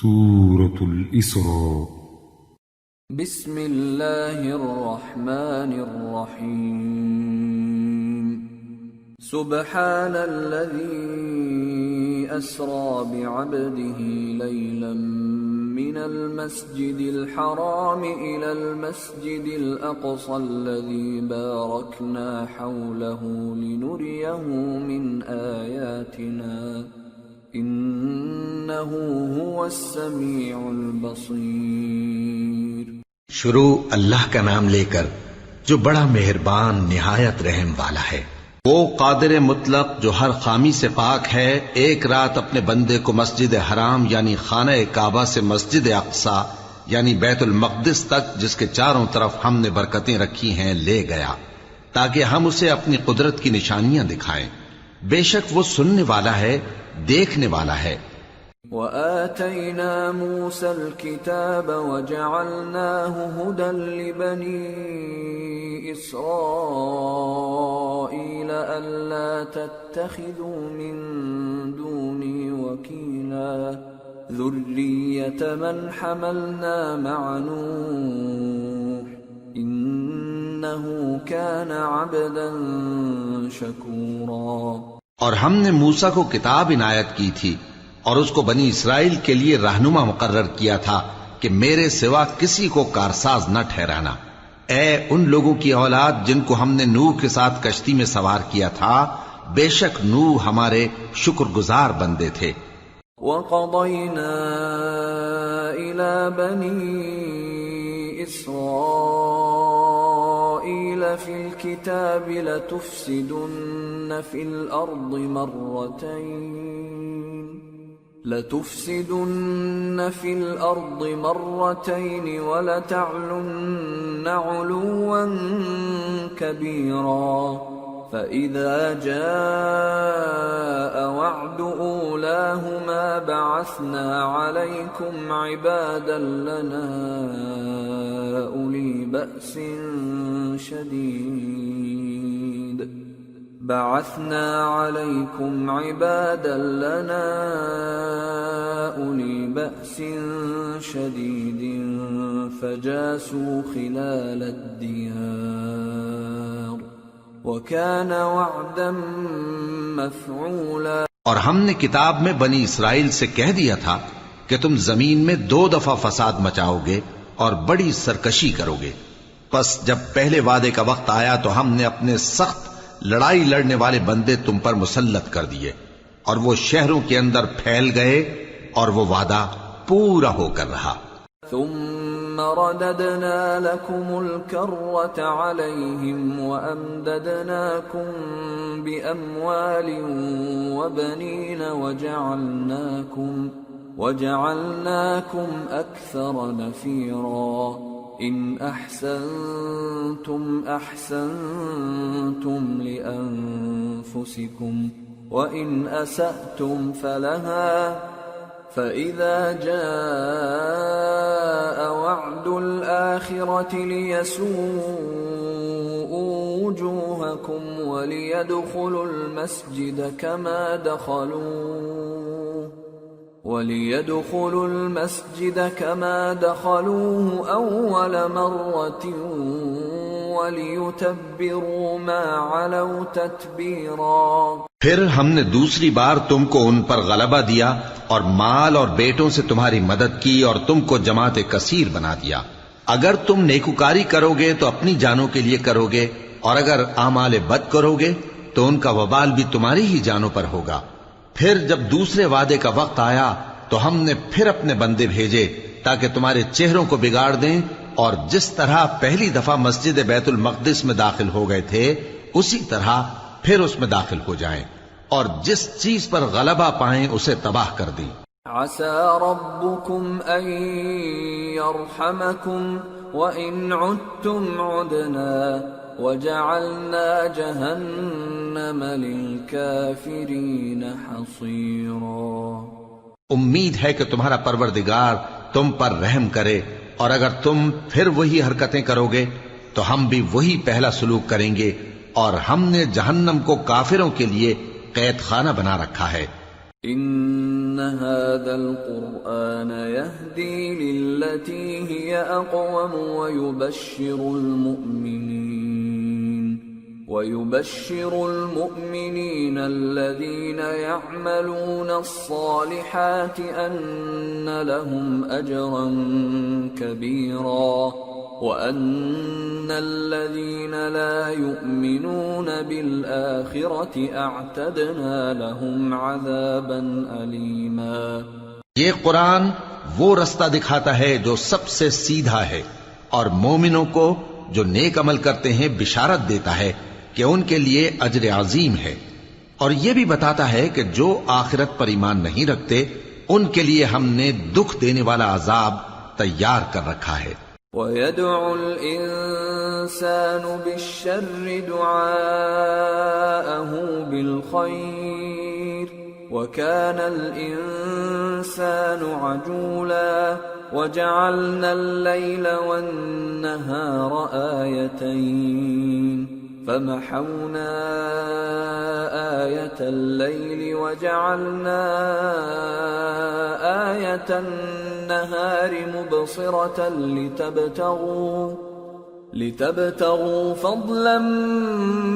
سورة الإسراء. بسم الله الرحمن الرحيم. سبحان الذي أسرى بعبده ليلا من المسجد الحرام إلى المسجد الأقصى الذي باركنا حوله لنريه من آياتنا إنه هو السميع البصير. شروع اللہ کا نام لے کر جو بڑا مہربان نہایت رحم والا ہے. وہ قادر مطلق جو ہر خامی سے پاک ہے، ایک رات اپنے بندے کو مسجد حرام یعنی خانہ کعبہ سے مسجد اقصی یعنی بیت المقدس تک، جس کے چاروں طرف ہم نے برکتیں رکھی ہیں، لے گیا تاکہ ہم اسے اپنی قدرت کی نشانیاں دکھائیں. بے شک وہ سننے والا ہے، دیکھنے والا ہے. وآتينا موسى الكتاب وجعلناه هدى لبني إسرائيل ألا تتخذوا من دوني وكيلا ذرية من حملنا مع نوح إنه كان عبدا شكورا. اور ہم نے موسیٰ کو کتاب عنایت کی تھی اور اس کو بنی اسرائیل کے لیے رہنما مقرر کیا تھا کہ میرے سوا کسی کو کارساز نہ ٹھہرانا. اے ان لوگوں کی اولاد جن کو ہم نے نوح کے ساتھ کشتی میں سوار کیا تھا، بے شک نوح ہمارے شکر گزار بندے تھے. وَقَضَيْنَا إِلَى بَنِي إِسْرَائِيلَ فِي الْكِتَابِ لَتُفْسِدُنَّ فِي الْأَرْضِ مَرَّتَيْنِ وَلَتَعْلُنَّ عُلُوًّا كَبِيرًا. فَإِذَا جَاءَ وَعْدُ أُولَاهُمَا بَعَثْنَا عَلَيْكُمْ عِبَادًا لَنَا أُولِي بَأْسٍ شَدِيدٍ فَجَاسُوا خِلَالَ الدِّيَارِ وَكَانَ وَعْدًا مَفْعُولًا. اور ہم نے کتاب میں بنی اسرائیل سے کہہ دیا تھا کہ تم زمین میں 2 دفعہ فساد مچاؤ گے اور بڑی سرکشی کرو گے. پس جب پہلے وعدے کا وقت آیا تو ہم نے اپنے سخت لڑائی لڑنے والے بندے تم پر مسلط کر دیے اور وہ شہروں کے اندر پھیل گئے اور وہ وعدہ پورا ہو کر رہا. ثم رددنا لكم الكرة عليهم وأمددناكم بأموال وبنين وجعلناكم أكثر نفيرا. إن أحسنتم أحسنتم لأنفسكم وإن أسأتم فلها. فإذا جاء وعد الآخرة ليسوءوا وجوهكم وليدخلوا المسجد كما دخلوه أول مرة وليتبروا ما علوا تتبيرا. پھر ہم نے دوسری بار تم کو ان پر غلبہ دیا اور مال اور بیٹوں سے تمہاری مدد کی اور تم کو جماعت کثیر بنا دیا. اگر تم نیکوکاری کرو گے تو اپنی جانوں کے لیے کرو گے، اور اگر اعمال بد کرو گے تو ان کا وبال بھی تمہاری ہی جانوں پر ہوگا. پھر جب دوسرے وعدے کا وقت آیا تو ہم نے پھر اپنے بندے بھیجے تاکہ تمہارے چہروں کو بگاڑ دیں، اور جس طرح پہلی دفعہ مسجد بیت المقدس میں داخل ہو گئے تھے اسی طرح پھر اس میں داخل ہو جائیں، اور جس چیز پر غلبہ پائیں اسے تباہ کر دیں. عسى ربكم أن يرحمكم وإن عدتم عدنا وجعلنا جهنم للكافرين حصيرا. امید ہے کہ تمہارا پروردگار تم پر رحم کرے، اور اگر تم پھر وہی حرکتیں کرو گے تو ہم بھی وہی پہلا سلوک کریں گے، اور ہم نے جہنم کو کافروں کے لیے قید خانہ بنا رکھا ہے. إن هذا القرآن يهدي للتي هي أقوم ويبشر المؤمنين الذين يعملون الصالحات أن لهم أجرا كبيرا وأن الذين لا يؤمنون بالآخرة أعتدنا لهم عذابا أليما۔ یہ قرآن وہ رستہ دکھاتا ہے جو سب سے سیدھا ہے، اور مومنوں کو جو نیک عمل کرتے ہیں بشارت دیتا ہے کہ ان کے لیے اجر عظیم ہے، اور یہ بھی بتاتا ہے کہ جو آخرت پر ایمان نہیں رکھتے ان کے لیے ہم نے دکھ دینے والا عذاب تیار کر رکھا ہے۔ وَيَدْعُ الْإِنسَانُ بِالشَّرِّ دُعَاءَهُ بِالْخَيْرِ وَكَانَ الْإِنسَانُ عَجُولًا وَجَعَلْنَا اللَّيْلَ وَالنَّهَارَ آيَتَيْنِ فَمَحَوْنَا آيَةَ اللَّيْلِ وَجَعَلْنَا آيَةَ النَّهَارِ مُبْصِرَةً لِتَبْتَغُوا فَضْلًا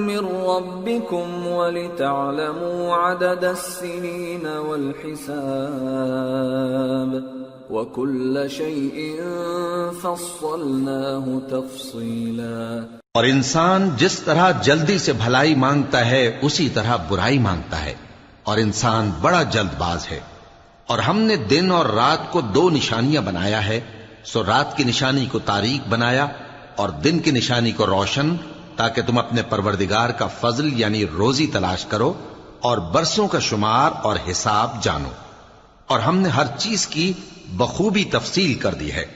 مِّن رَّبِّكُمْ وَلِتَعْلَمُوا عَدَدَ السِّنِينَ وَالْحِسَابَ وَكُلَّ شَيْءٍ فَصَّلْنَاهُ تَفْصِيلًا۔ اور انسان جس طرح جلدی سے بھلائی مانگتا ہے اسی طرح برائی مانگتا ہے، اور انسان بڑا جلد باز ہے۔ اور ہم نے دن اور رات کو دو نشانیاں بنایا ہے، سو رات کی نشانی کو تاریک بنایا اور دن کی نشانی کو روشن، تاکہ تم اپنے پروردگار کا فضل یعنی روزی تلاش کرو اور برسوں کا شمار اور حساب جانو، اور ہم نے ہر چیز کی بخوبی تفصیل کر دی ہے۔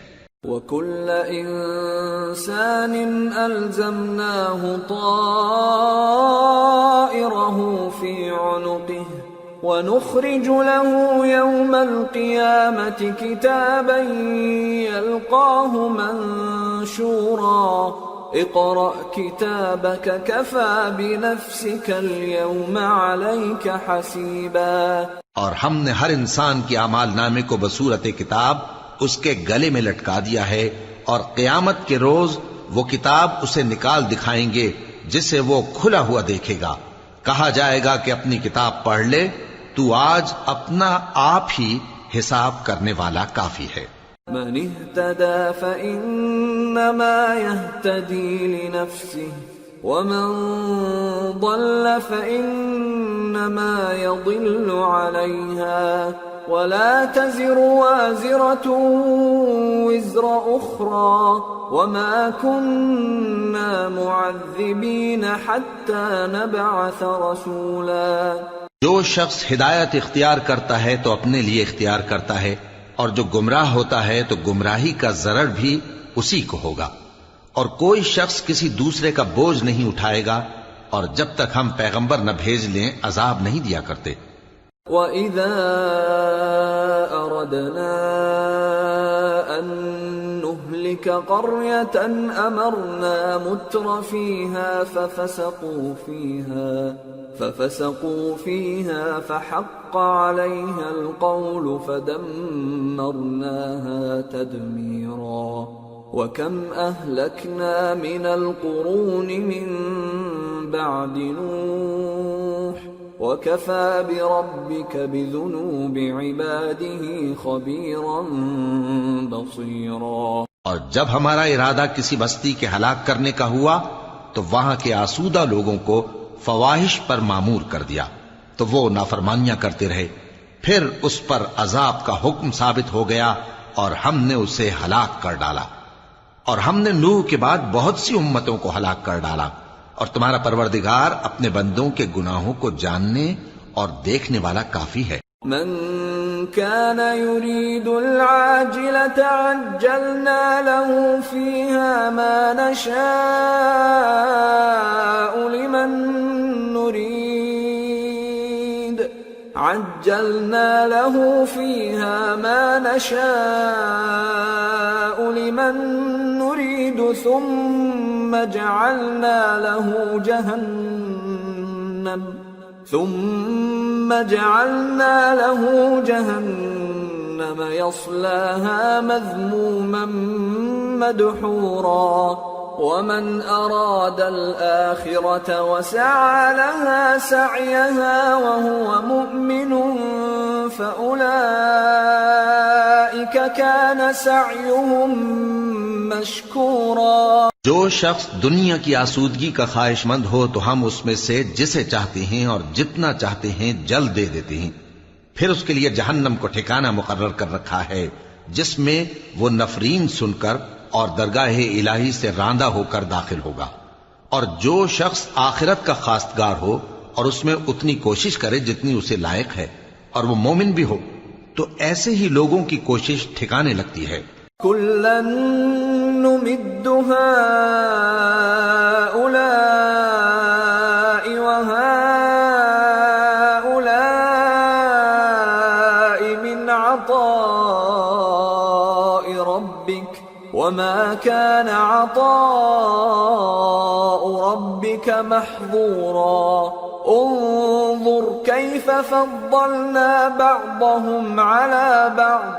وَكُلَّ إِنسَانٍ أَلْزَمْنَاهُ طَائِرَهُ فِي عُنُقِهِ وَنُخْرِجُ لَهُ يَوْمَ الْقِيَامَةِ كِتَابًا يَلْقَاهُ مَنشُورًا اقْرَأْ كِتَابَكَ كَفَى بِنَفْسِكَ الْيَوْمَ عَلَيْكَ حَسِيبًا۔ اور ہم نے ہر انسان کے اعمال نامے کو بصورت کتاب اس کے گلے میں لٹکا دیا ہے، اور قیامت کے روز وہ کتاب اسے نکال دکھائیں گے جسے وہ کھلا ہوا دیکھے گا۔ کہا جائے گا کہ اپنی کتاب پڑھ لے، تو آج اپنا آپ ہی حساب کرنے والا کافی ہے۔ من اهتدى فإنما يهتدي لنفسه ومن ضل فإنما يضل عليها ولا تزر وازرة وزر أخرى وما كنا معذبين حتى نبعث رسولا۔ جو شخص ہدایت اختیار کرتا ہے تو اپنے لیے اختیار کرتا ہے، اور جو گمراہ ہوتا ہے تو گمراہی کا ضرر بھی اسی کو ہوگا، اور کوئی شخص کسی دوسرے کا بوجھ نہیں اٹھائے گا، اور جب تک ہم پیغمبر نہ بھیج لیں عذاب نہیں دیا کرتے۔ وَإِذَا أَرَدْنَا أَن نُّهْلِكَ قَرْيَةً أَمَرْنَا مُتْرَ فِيهَا فَفَسَقُوا فِيهَا فَحَقَّ عَلَيْهَا الْقَوْلُ فَدَمَّرْنَاهَا تَدْمِيرًا۔ وَكَمْ أَهْلَكْنَا مِنَ الْقُرُونِ مِن بَعْدِ نُوحٍ وَكَفَى بِرَبِّكَ بِذُنُوبِ عِبَادِهِ خَبِيرًا بَصِيرًا۔ اور جب ہمارا ارادہ کسی بستی کے ہلاک کرنے کا ہوا تو وہاں کے آسودہ لوگوں کو فواحش پر معمور کر دیا، تو وہ نافرمانیاں کرتے رہے، پھر اس پر عذاب کا حکم ثابت ہو گیا اور ہم نے اسے ہلاک کر ڈالا۔ اور ہم نے نوح کے بعد بہت سی امتوں کو ہلاک کر ڈالا، اور تمہارا پروردگار اپنے بندوں کے گناہوں کو جاننے اور دیکھنے والا کافی ہے۔ من كان يريد العاجلة عجلنا له فيها ما نشاء لمن نريد ثم جعلنا له ثم جعلنا له جهنم يصلاها مذموما مدحورا ومن أراد الآخرة وسعى لها سعيها وهو مؤمن فأولئك كان سعيهم مشكورا. جو شخص دنیا کی آسودگی کا خواہش مند ہو تو ہم اس میں سے جسے چاہتے ہیں اور جتنا چاہتے ہیں جلد دے دیتے ہیں. پھر اس کے لیے جہنم کو ٹھکانہ مقرر کر رکھا ہے جس میں وہ نفرین سن کر اور درگاہ الہی سے راندہ ہو کر داخل ہوگا. اور جو شخص آخرت کا خواستگار ہو اور اس میں اتنی کوشش کرے جتنی اسے لائق ہے اور وہ مومن بھی ہو تو ایسے ہی لوگوں کی کوشش ٹھکانے لگتی ہے. كلا نمد هؤلاء وهؤلاء من عطاء ربك وما كان عطاء ربك محظورا. انظر كيف فضلنا بعضهم على بعض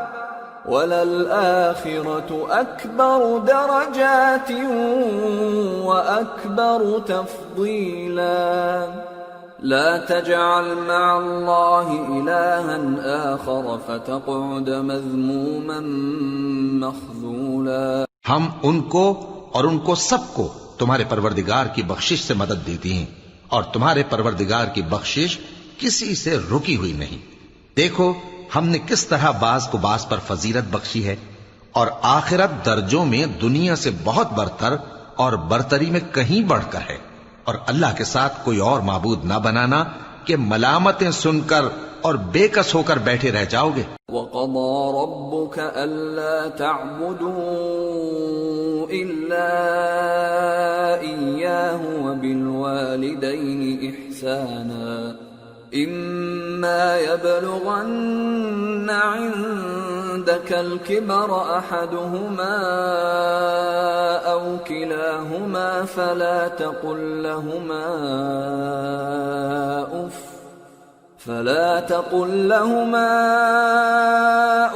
وَلَلْآخِرَةُ أَكْبَرُ دَرَجَاتٍ وَأَكْبَرُ تَفْضِيلًا. لا تجعل مع الله إلها آخر فتقعد مذموما مخذولا. ہم ان کو اور ان کو سب کو تمہارے پروردگار کی بخشش سے مدد دیتی ہیں اور تمہارے پروردگار کی بخشش کسی سے رکی ہوئی نہیں. دیکھو ہم نے کس طرح بعض کو بعض پر فضیلت بخشی ہے اور آخرت درجوں میں دنیا سے بہت برتر اور برتری میں کہیں بڑھ کر ہے. اور اللہ کے ساتھ کوئی اور معبود نہ بنانا کہ ملامتیں سن کر اور بے کس ہو کر بیٹھے رہ جاؤ گے. وَقَضَى رَبُّكَ أَلَّا تَعْبُدُوا إِلَّا إِيَّاهُ وَبِالْوَالِدَيْنِ إِحْسَانًا إِمَّا يَبْلُغَنَّ عِندَكَ الْكِبَرَ أَحَدُهُمَا أَوْ كِلَاهُمَا فَلَا تقل لهما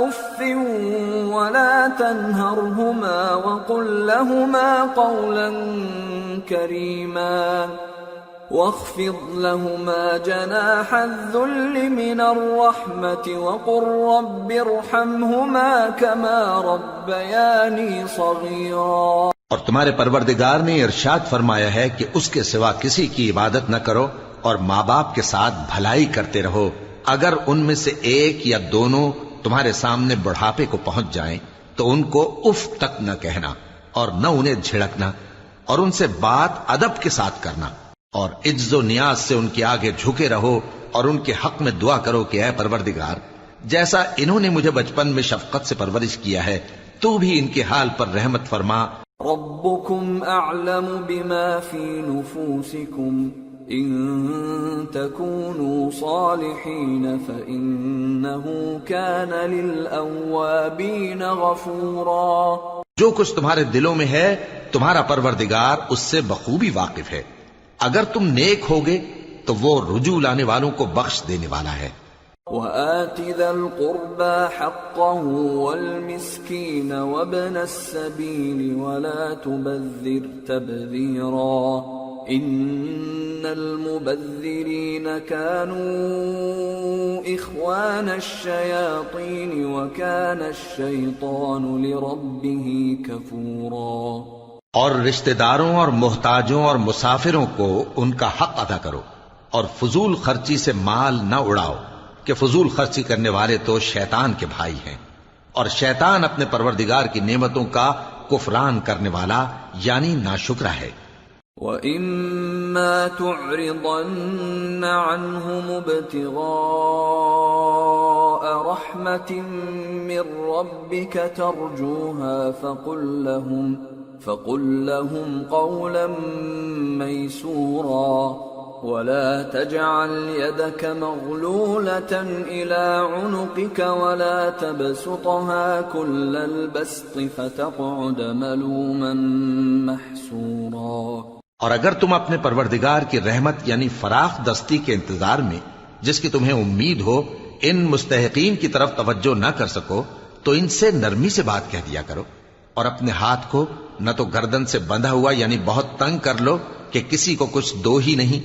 أف ولا تنهرهما وقل لهما قولا كريما واخفض لهما جناح الذل من الرحمة وقل رب ارحمهما كما ربياني صغيرا. اور تمہارے پروردگار نے ارشاد فرمایا ہے کہ اس کے سوا کسی کی عبادت نہ کرو اور ماں باپ کے ساتھ بھلائی کرتے رہو. اگر ان میں سے ایک یا دونوں تمہارے سامنے بڑھاپے کو پہنچ جائیں تو ان کو اف تک نہ کہنا اور نہ انہیں جھڑکنا اور ان سے بات ادب کے ساتھ کرنا اور عجز و نیاز سے ان کے آگے جھکے رہو اور ان کے حق میں دعا کرو کہ اے پروردگار جیسا انہوں نے مجھے بچپن میں شفقت سے پرورش کیا ہے تو بھی ان کے حال پر رحمت فرما. ربكم أعلم بما في نفوسكم إن تكونوا صالحين فإنه كان للأوابين غفورا. جو کچھ تمہارے دلوں میں ہے تمہارا پروردگار اس سے بخوبی واقف ہے. اگر تم نیک ہوگے تو وہ رجوع لانے والوں کو بخش دینے والا ہے. وآت ذا القربى حقه والمسكين وابن السبيل ولا تبذر تبذيرا إن المبذرين كانوا إخوان الشياطين وكان الشيطان لربه كفورا. اور رشتہ داروں اور محتاجوں اور مسافروں کو ان کا حق ادا کرو اور فضول خرچی سے مال نہ اڑاؤ کہ فضول خرچی کرنے والے تو شیطان کے بھائی ہیں اور شیطان اپنے پروردگار کی نعمتوں کا کفران کرنے والا یعنی ناشکرا ہے. وَإِمَّا تُعْرِضَنَّ عَنْهُمُ ابْتِغَاءَ رَحْمَةٍ مِّن رَّبِّكَ تَرْجُوهَا فَقُل لَّهُمْ قَوْلًا مَّيْسُورًا ولا تجعل يدك مغلولة إلى عنقك ولا تبسطها كل البسط فتقعد ملوما محسورا. اور اگر تم اپنے پروردگار کی رحمت یعنی فراخ دستی کے انتظار میں جس کی تمہیں امید ہو ان مستحقین کی طرف توجہ نہ کر سکو تو ان سے نرمی سے بات کہہ دیا کرو، اور اپنے ہاتھ کو نہ تو گردن سے بندھا ہوا یعنی بہت تنگ کر لو کہ کسی کو کچھ دو ہی نہیں،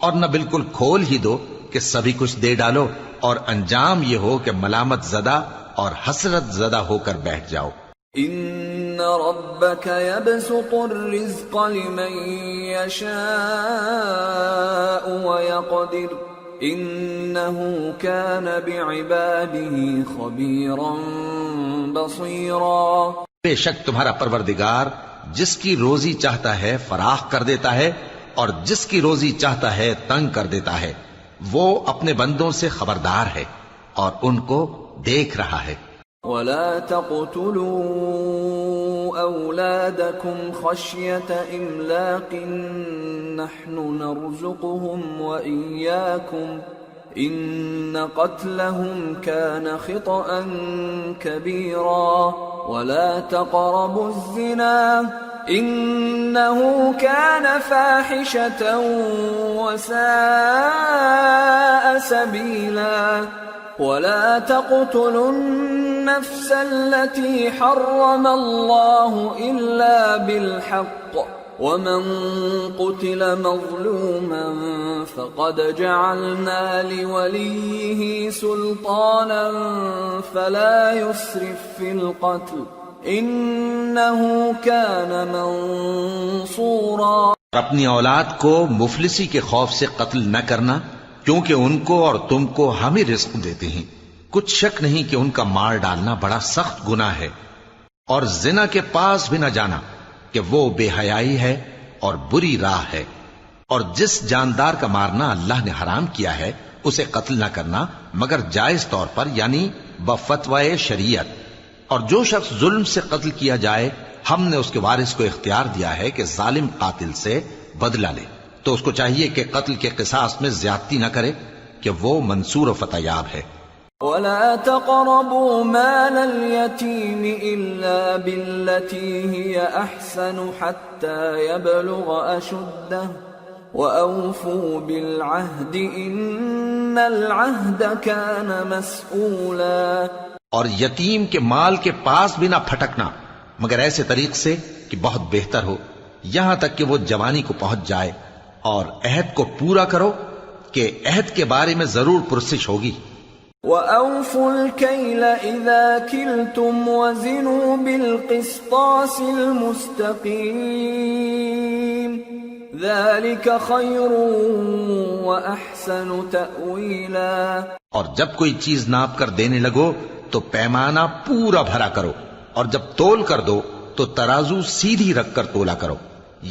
اور نہ بالکل کھول ہی دو کہ سبھی کچھ دے ڈالو، اور انجام یہ ہو کہ ملامت زدہ اور حسرت زدہ ہو کر بیٹھ جاؤ۔ ان ربك يبسط الرزق لمن يشاء ويقدر انه كان بعباده خبيرا بصيرا۔ بے شک تمہارا پروردگار جس کی روزی چاہتا ہے فراخ کر دیتا ہے اور جس کی روزی چاہتا ہے تنگ کر دیتا ہے، وہ اپنے بندوں سے خبردار ہے اور ان کو دیکھ رہا ہے۔ ولا تقتلوا أولادكم خشية إملاق نحن نرزقهم وإياكم إن قتلهم كان خطأ كبيرا ولا تقربوا الزنا إنه كان فاحشة وساء سبيلا ولا تقتلوا النفس التي حرم الله إلا بالحق ومن قتل مظلوما فقد جعلنا لوليه سلطانا فلا يسرف في القتل إنه كان منصورا۔ اپنی اولاد کو مفلسی کے خوف سے قتل نہ کرنا، کیونکہ ان کو اور تم کو ہم ہی رزق دیتے ہیں، کچھ شک نہیں کہ ان کا مار ڈالنا بڑا سخت گناہ ہے، اور زنا کے پاس بھی نہ جانا کہ وہ بے حیائی ہے اور بری راہ ہے، اور جس جاندار کا مارنا اللہ نے حرام کیا ہے اسے قتل نہ کرنا مگر جائز طور پر یعنی بفتوائے شریعت، اور جو شخص ظلم سے قتل کیا جائے ہم نے اس کے وارث کو اختیار دیا ہے کہ ظالم قاتل سے بدلہ لے، تو اس کو چاہیے کہ قتل کے قصاص میں زیادتی نہ کرے کہ وہ منصور و فتح یاب ہے۔ ولا تقربوا مال اليتيم إلا بالتي هي أحسن حتى يبلغ أشده وأوفوا بالعهد إن العهد كان مسؤولا۔ اور یتیم کے مال کے پاس بھی نہ پھٹکنا مگر ایسے طریق سے کہ بہت بہتر ہو، یہاں تک کہ وہ جوانی کو پہنچ جائے، اور عہد کو پورا کرو کہ عہد کے بارے میں ضرور پرسش ہوگی۔ وَأَوْفُوا الْكَيْلَ إِذَا كِلْتُمْ وَزِنُوا بِالْقِسْطَاسِ الْمُسْتَقِيمِ ذَلِكَ خَيْرٌ وَأَحْسَنُ تَأْوِيلًا۔ اور جب کوئی چیز ناپ کر دینے لگو تو پیمانہ پورا بھرا کرو، اور جب تول کر دو تو ترازو سیدھی رکھ کر تولا کرو،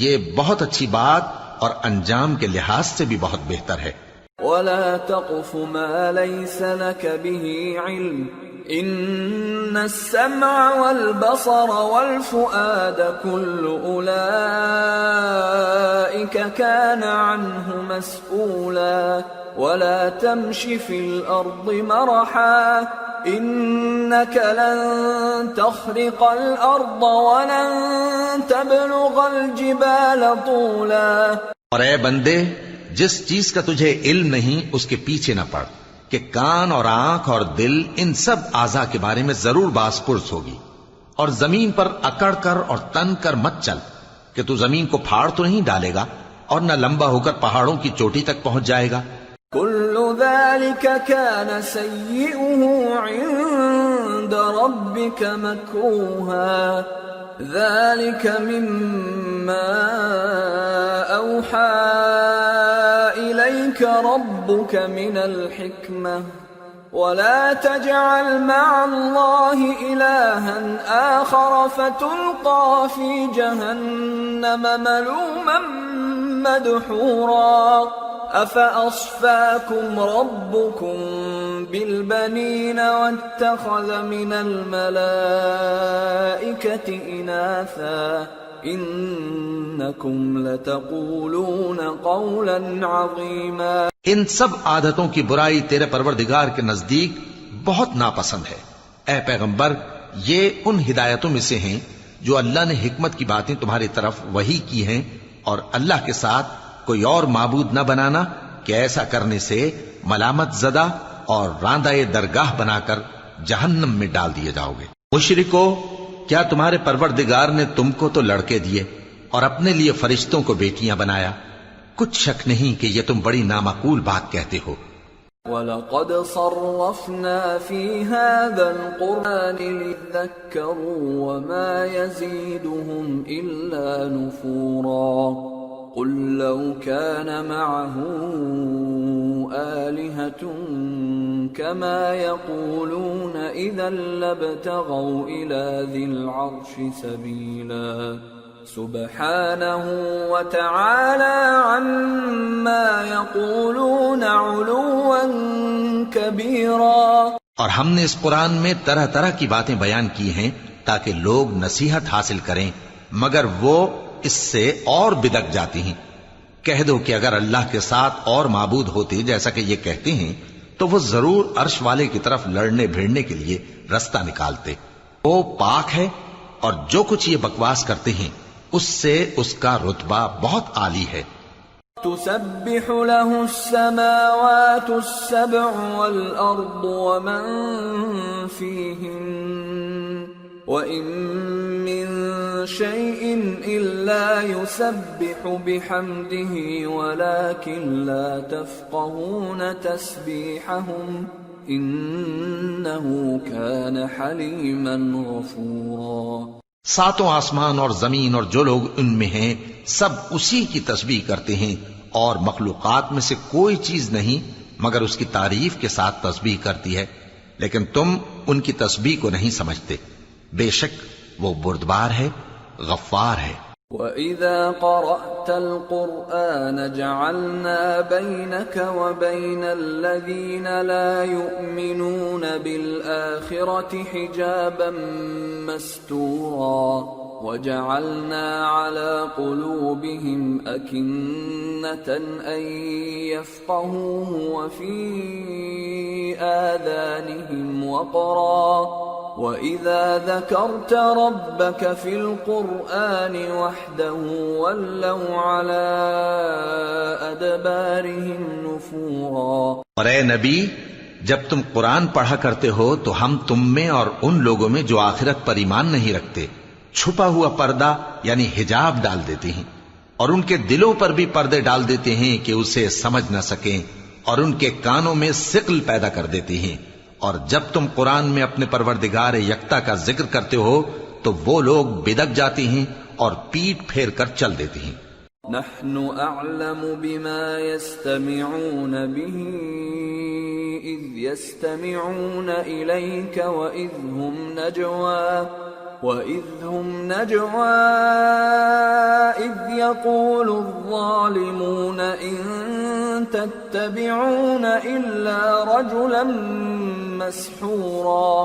یہ بہت اچھی بات اور انجام کے لحاظ سے بھی بہت بہتر ہے۔ وَلَا تَقْفُ مَا لَيْسَ لَكَ بِهِ عِلْمٌ إِنَّ السَّمْعَ وَالْبَصَرَ وَالْفُؤَادَ كُلُّ أُولَئِكَ كَانَ عَنْهُ مَسْئُولًا وَلَا تَمْشِ فِي الْأَرْضِ مَرَحًا إِنَّكَ لَن تَخْرِقَ الْأَرْضَ وَلَن تَبْلُغَ الْجِبَالَ طُولًا۔ اور اے بندے، جس چیز کا تجھے علم نہیں اس کے پیچھے نہ پڑ کہ کان اور آنکھ اور دل ان سب اعضاء کے بارے میں ضرور باس پرس ہوگی، اور زمین پر اکڑ کر اور تن کر مت چل کہ تو زمین کو پھاڑ تو نہیں ڈالے گا اور نہ لمبا ہو کر پہاڑوں کی چوٹی تک پہنچ جائے گا۔ كل ذلك كان سيئه عند ربك مكروها ذلك مما أوحى إليك ربك من الحكمة ولا تجعل مع الله إلها آخر فتلقى في جهنم ملوما مدحورا أفأصفاكم ربكم بالبنين واتخذ من الملائكة إناثا إنكم لتقولون قولا عظيما۔ ان سب عادتوں کی برائی تیرے پروردگار کے نزدیک بہت ناپسند ہے۔ اے پیغمبر، یہ ان ہدایتوں میں سے ہیں جو اللہ نے حکمت کی باتیں تمہاری طرف وحی کی ہیں اور اللہ کے ساتھ کوئی اور معبود نہ بنانا کہ ایسا کرنے سے ملامت زدہ اور راندہ درگاہ بنا کر جہنم میں ڈال دیے جاؤ گے۔ مشرکو، کیا تمہارے پروردگار نے تم کو تو لڑکے دیے اور اپنے لیے فرشتوں کو بیٹیاں بنایا؟ کچھ شک نہیں کہ یہ تم بڑی نامعقول بات کہتے ہو۔ وَلَقَدْ صَرَّفْنَا فِي هَذَا الْقُرْآنِ لِيَذَّكَّرُوا وَمَا يَزِيدُهُمْ إِلَّا نُفُورًا قُلْ لَوْ كَانَ مَعَهُ آلِهَةٌ كَمَا يَقُولُونَ إِذًا لَابْتَغَوْا إِلَى ذِي الْعَرْشِ سَبِيلًا سبحانه وتعالى عما يقولون علوا كبيرا۔ اور ہم نے اس قرآن میں طرح طرح کی باتیں بیان کی ہیں تاکہ لوگ نصیحت حاصل کریں، مگر وہ اس سے اور بدک جاتی ہیں۔ کہہ دو کہ اگر اللہ کے ساتھ اور معبود ہوتے جیسا کہ یہ کہتے ہیں تو وہ ضرور عرش والے کی طرف لڑنے بھیڑنے کے لیے رستہ نکالتے۔ وہ پاک ہے اور جو کچھ یہ بکواس کرتے ہیں اس سے اس کا رتبہ بہت عالی ہے۔ تسبح له السماوات السبع والأرض ومن فيهن وإن من شيء إلا يسبح بحمده ولكن لا تفقهون تسبيحهم إنه كان حليما غفورا۔ ساتوں آسمان اور زمین اور جو لوگ ان میں ہیں سب اسی کی تسبیح کرتے ہیں، اور مخلوقات میں سے کوئی چیز نہیں مگر اس کی تعریف کے ساتھ تسبیح کرتی ہے، لیکن تم ان کی تسبیح کو نہیں سمجھتے۔ بے شک وہ بردبار ہے، غفار ہے۔ وَإِذَا قَرَأْتَ الْقُرْآنَ جَعَلْنَا بَيْنَكَ وَبَيْنَ الَّذِينَ لَا يُؤْمِنُونَ بِالْآخِرَةِ حِجَابًا مَسْتُورًا وَجَعَلْنَا عَلَى قُلُوبِهِمْ أَكِنَّةً أَن يَفْقَهُوهُ وَفِي آذَانِهِمْ وَقْرًا وَإِذَا ذَكَرْتَ رَبَّكَ فِي الْقُرْآنِ وَحْدَهُ وَلَّوْا عَلَى أَدْبَارِهِمْ نُفُورًا۔ اور اے نبی، جب تم قرآن پڑھا کرتے ہو تو ہم تم میں اور ان لوگوں میں جو آخرت پر ایمان نہیں رکھتے چھپا ہوا پردہ یعنی حجاب ڈال دیتے ہیں، اور ان کے دلوں پر بھی پردے ڈال دیتے ہیں کہ اسے سمجھ نہ سکیں، اور ان کے کانوں میں ثقل پیدا کر دیتے ہیں۔ اور جب تم قرآن میں اپنے پروردگار یکتا کا ذکر کرتے ہو تو وہ لوگ بدک جاتے ہیں اور پیٹ پھیر کر چل دیتے ہیں۔ نحن اعلم بما يستمعون به اذ يستمعون اليك واذ هم نجوى اذ يقول الظالمون ان تتبعون الا رجلا مسحورا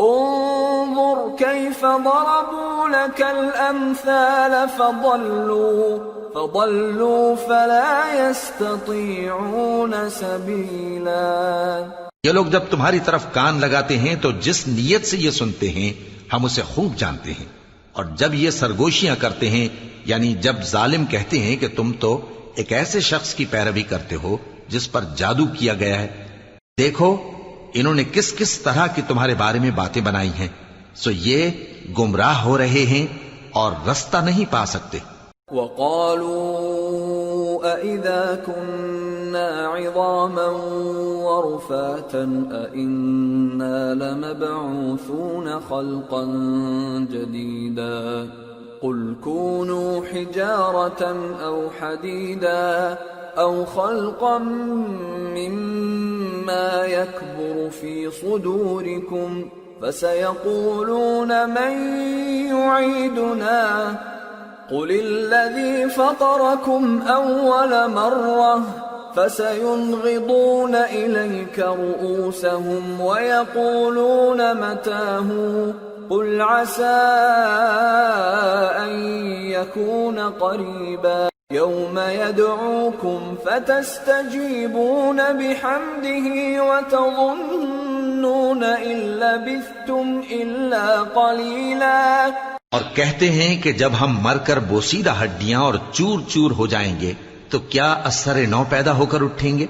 انظر كيف ضربوا لك الامثال فضلوا فلا يستطيعون سبيلا۔ یہ لوگ جب تمہاری طرف کان لگاتے ہیں تو جس نیت سے یہ سنتے ہیں ہم اسے خوب جانتے ہیں، اور جب یہ سرگوشیاں کرتے ہیں یعنی جب ظالم کہتے ہیں کہ تم تو ایک ایسے شخص کی پیروی کرتے ہو جس پر جادو کیا گیا ہے، دیکھو انہوں نے کس کس طرح کی تمہارے بارے میں باتیں بنائی ہیں، سو یہ گمراہ ہو رہے ہیں اور رستہ نہیں پا سکتے۔ وَقَالُوا أَإِذَا كُنَّا عِظَامًا وَرُفَاتًا أَإِنَّا لَمَبْعُوثُونَ خَلْقًا جَدِيدًا قُلْ كُونُوا حِجَارَةً أَوْ حَدِيدًا أَوْ خَلْقًا مِّمَّا يَكْبُرُ فِي صُدُورِكُمْ فَسَيَقُولُونَ مَن يُعِيدُنَا قُلِ الَّذِي فَطَرَكُمْ أَوَّلَ مَرَّةٍ فَسَيُنْغِضُونَ إِلَيْكَ رُؤُوسَهُمْ وَيَقُولُونَ مَتَىٰ هُوَ قُلْ عَسَىٰ أَن يَكُونَ قَرِيبًا يَوْمَ يَدْعُوكُمْ فَتَسْتَجِيبُونَ بِحَمْدِهِ وَتَظُنُّونَ إِن لَّبِثْتُمْ إِلَّا قَلِيلًا۔ اور کہتے ہیں کہ جب ہم مر کر بوسیدہ ہڈیاں اور چور چور ہو جائیں گے تو کیا اثر نو پیدا ہو کر اٹھیں گے؟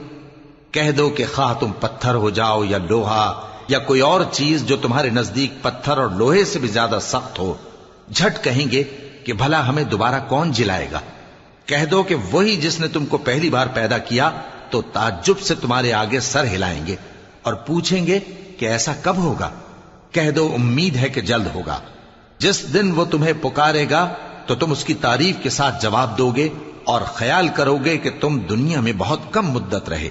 کہہ دو کہ خواہ تم پتھر ہو جاؤ یا لوہا یا کوئی اور چیز جو تمہارے نزدیک پتھر اور لوہے سے بھی زیادہ سخت ہو، جھٹ کہیں گے کہ بھلا ہمیں دوبارہ کون جلائے گا؟ کہہ دو کہ وہی جس نے تم کو پہلی بار پیدا کیا تو تعجب سے تمہارے آگے سر ہلائیں گے اور پوچھیں گے کہ ایسا کب ہوگا؟ کہہ دو امید ہے کہ جلد ہوگا۔ جس دن وہ تمہیں پکارے گا تو تم اس کی تعریف کے ساتھ جواب دو گے اور خیال کرو گے کہ تم دنیا میں بہت کم مدت رہے۔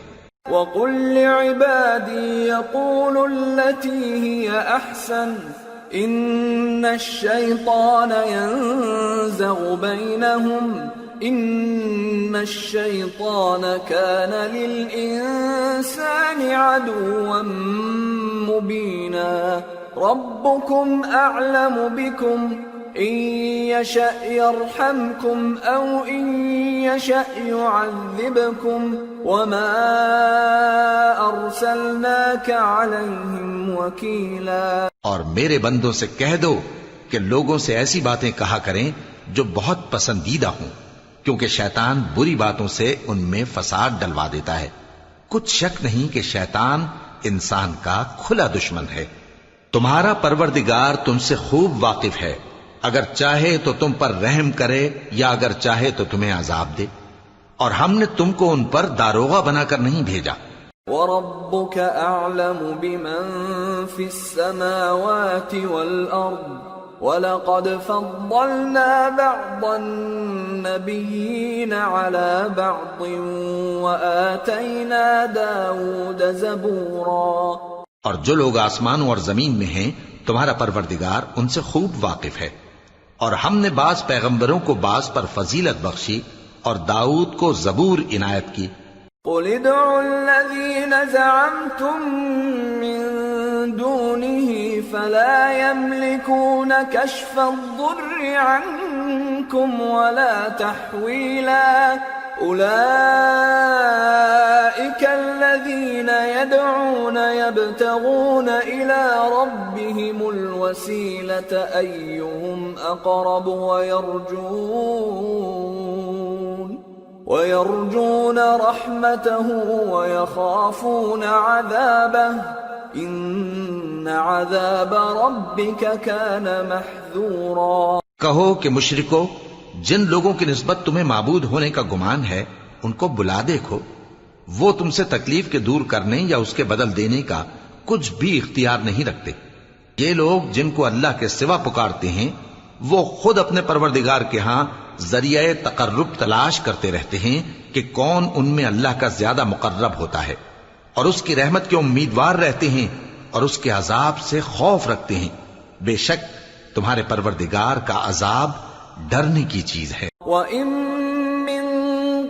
وَقُلْ لِعِبَادِي يَقُولُوا الَّتِي هِيَ أَحْسَنُ إِنَّ الشَّيْطَانَ يَنزَغُ بَيْنَهُمْ إِنَّ الشَّيْطَانَ كَانَ لِلْإِنسَانِ عَدُوًّا مُبِينًا رَبُّكُمْ أَعْلَمُ بِكُمْ إِن يَشَأْ يَرْحَمْكُمْ أَوْ إِن يَشَأْ يُعَذِّبْكُمْ وَمَا أَرْسَلْنَاكَ عَلَيْهِمْ وَكِيلًا۔ اور میرے بندوں سے کہہ دو کہ لوگوں سے ایسی باتیں کہا کریں جو بہت پسندیدہ ہوں، کیونکہ شیطان بری باتوں سے ان میں فساد ڈلوا دیتا ہے۔ کچھ شک نہیں کہ شیطان انسان کا کھلا دشمن ہے۔ تمہارا پروردگار تم سے خوب واقف ہے، اگر چاہے تو تم پر رحم کرے یا اگر چاہے تو تمہیں عذاب دے، اور ہم نے تم کو ان پر داروغہ بنا کر نہیں بھیجا۔ وَرَبُّكَ أَعْلَمُ بِمَن فِي السَّمَاوَاتِ وَالْأَرْضِ وَلَقَدْ فَضَّلْنَا بَعْضَ النَّبِيِّينَ عَلَى بَعْضٍ وَآتَيْنَا دَاوُودَ زَبُورًا۔ اور جو لوگ آسمانوں اور زمین میں ہیں تمہارا پروردگار ان سے خوب واقف ہے، اور ہم نے بعض پیغمبروں کو بعض پر فضیلت بخشی اور داؤد کو زبور عنایت کی۔ قُلِ ادْعُوا الَّذِينَ زَعَمْتُم مِّن دُونِهِ فَلَا يَمْلِكُونَ كَشْفَ الضُّرِّ عَنكُمْ وَلَا تَحْوِيلًا أُولَئِكَ الَّذِينَ يَدْعُونَ يَبْتَغُونَ إِلَى رَبِّهِمُ الْوَسِيلَةَ أَيُّهُمْ أَقْرَبُ وَيَرْجُونَ رَحْمَتَهُ وَيَخَافُونَ عَذَابَهُ إِنَّ عَذَابَ رَبِّكَ كَانَ مَحْذُورًا۔ کہو کہ مشرکو، جن لوگوں کی نسبت تمہیں معبود ہونے کا گمان ہے ان کو بلا دیکھو، وہ تم سے تکلیف کے دور کرنے یا اس کے بدل دینے کا کچھ بھی اختیار نہیں رکھتے۔ یہ لوگ جن کو اللہ کے سوا پکارتے ہیں وہ خود اپنے پروردگار کے ہاں ذریعہ تقرب تلاش کرتے رہتے ہیں کہ کون ان میں اللہ کا زیادہ مقرب ہوتا ہے، اور اس کی رحمت کے امیدوار رہتے ہیں اور اس کے عذاب سے خوف رکھتے ہیں۔ بے شک تمہارے پروردگار کا عذاب ڈرنے کی چیز ہے۔ وَإِن مِّن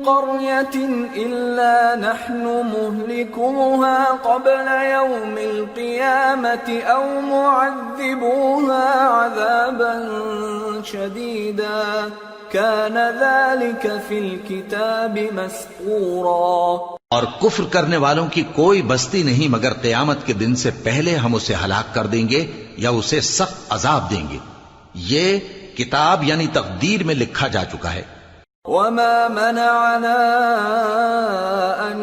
قَرْيَةٍ إِلَّا نَحْنُ مُهْلِكُوهَا قَبْلَ يَوْمِ الْقِيَامَةِ أَوْ مُعَذِّبُوهَا عَذَابًا شَدِيدًا كَانَ ذَلِكَ فِي الْكِتَابِ مَسْطُورًا۔ اور کفر کرنے والوں کی کوئی بستی نہیں مگر قیامت کے دن سے پہلے ہم اسے ہلاک کر دیں گے یا اسے سخت عذاب دیں گے، یہ کتاب یعنی تقدیر میں لکھا جا چکا ہے۔ وَمَا مَنَعَنَا أَن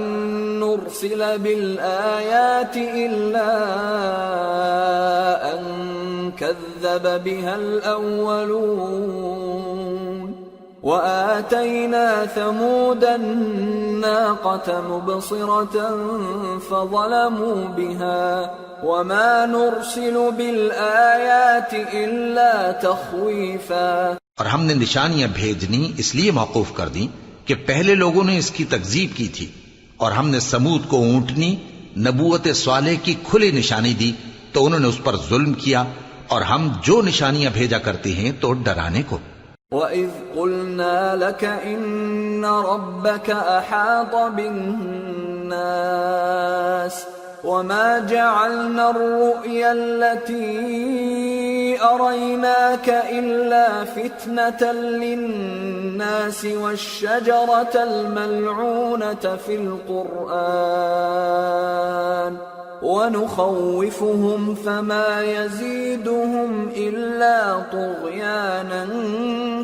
نُرْسِلَ بِالْآيَاتِ إِلَّا أَن كَذَّبَ بِهَا الْأَوَّلُونَ وَآتَيْنَا ثَمُودَ النَّاقَةَ مُبْصِرَةً فَظَلَمُوا بِهَا وَمَا نُرْسِلُ بِالْآيَاتِ إِلَّا تَخْوِيفًا۔ اور ہم نے نشانیاں بھیجنی اس لیے موقوف کر دیں کہ پہلے لوگوں نے اس کی تکذیب کی تھی، اور ہم نے سمود کو اونٹنی نبوت صالح کی کھلی نشانی دی تو انہوں نے اس پر ظلم کیا، اور ہم جو نشانیاں بھیجا کرتے ہیں تو ڈرانے کو۔ وَإِذْ قُلْنَا لَكَ إِنَّ رَبَّكَ أَحَاطَ بِالنَّاسِ وَمَا جَعَلْنَا الرُّؤْيَا الَّتِي أَرَيْنَاكَ إِلَّا فِتْنَةً لِلنَّاسِ وَالشَّجَرَةَ الْمَلْعُونَةَ فِي الْقُرْآنِ ونخوفهم فما يزيدهم إلا طغيانا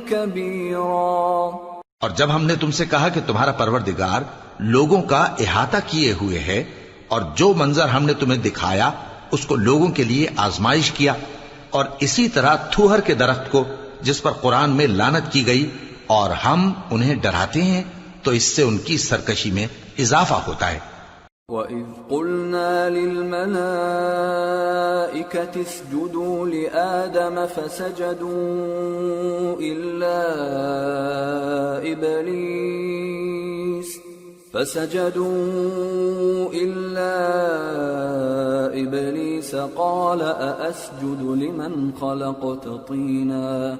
كبيرا۔ اور جب ہم نے تم سے کہا کہ تمہارا پروردگار لوگوں کا احاطہ کیے ہوئے ہے اور جو منظر ہم نے تمہیں دکھایا اس کو لوگوں کے لیے آزمائش کیا، اور اسی طرح تھوہر کے درخت کو جس پر قرآن میں لعنت کی گئی، اور ہم انہیں ڈراتے ہیں تو اس سے ان کی سرکشی میں اضافہ ہوتا ہے۔ وَإِذْ قُلْنَا لِلْمَلَائِكَةِ اسْجُدُوا لِآدَمَ فَسَجَدُوا إِلَّا إِبْلِيسَ قَالَ أَأَسْجُدُ لِمَنْ خَلَقْتَ طِينًا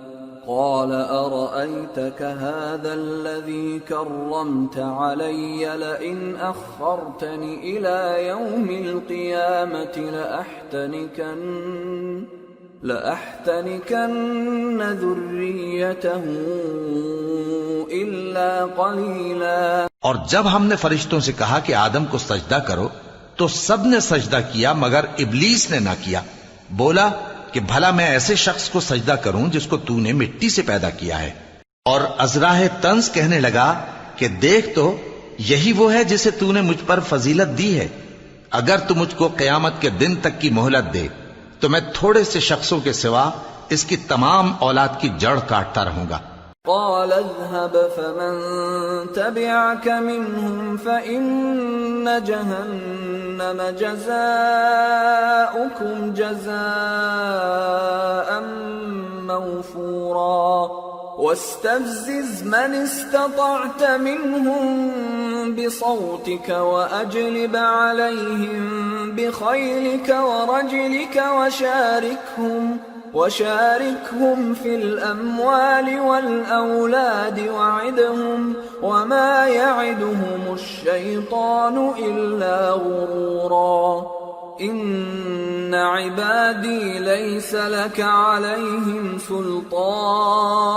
قال أرأيتك هذا الذي كرمت علي لئن أخرتني إلى يوم القيامة لأحتنكن ذريته إلا قليلا۔ اور جب ہم نے فرشتوں سے کہا کہ آدم کو سجدہ کرو تو سب نے سجدہ کیا مگر ابلیس نے نہ کیا، بولا کہ بھلا میں ایسے شخص کو سجدہ کروں جس کو تو نے مٹی سے پیدا کیا ہے۔ اور ازراہ طنز کہنے لگا کہ دیکھ تو یہی وہ ہے جسے تو نے مجھ پر فضیلت دی ہے، اگر تو مجھ کو قیامت کے دن تک کی مہلت دے تو میں تھوڑے سے شخصوں کے سوا اس کی تمام اولاد کی جڑ کاٹتا رہوں گا۔ قال اذهب فمن تبعك منهم فإن جهنم جزاؤكم جزاء موفورا واستفزز من استطعت منهم بصوتك وأجلب عليهم بخيلك ورجلك وشاركهم في الأموال والأولاد وعدهم وما يعدهم الشيطان إلا غرورا إن عبادي ليس لك عليهم سلطان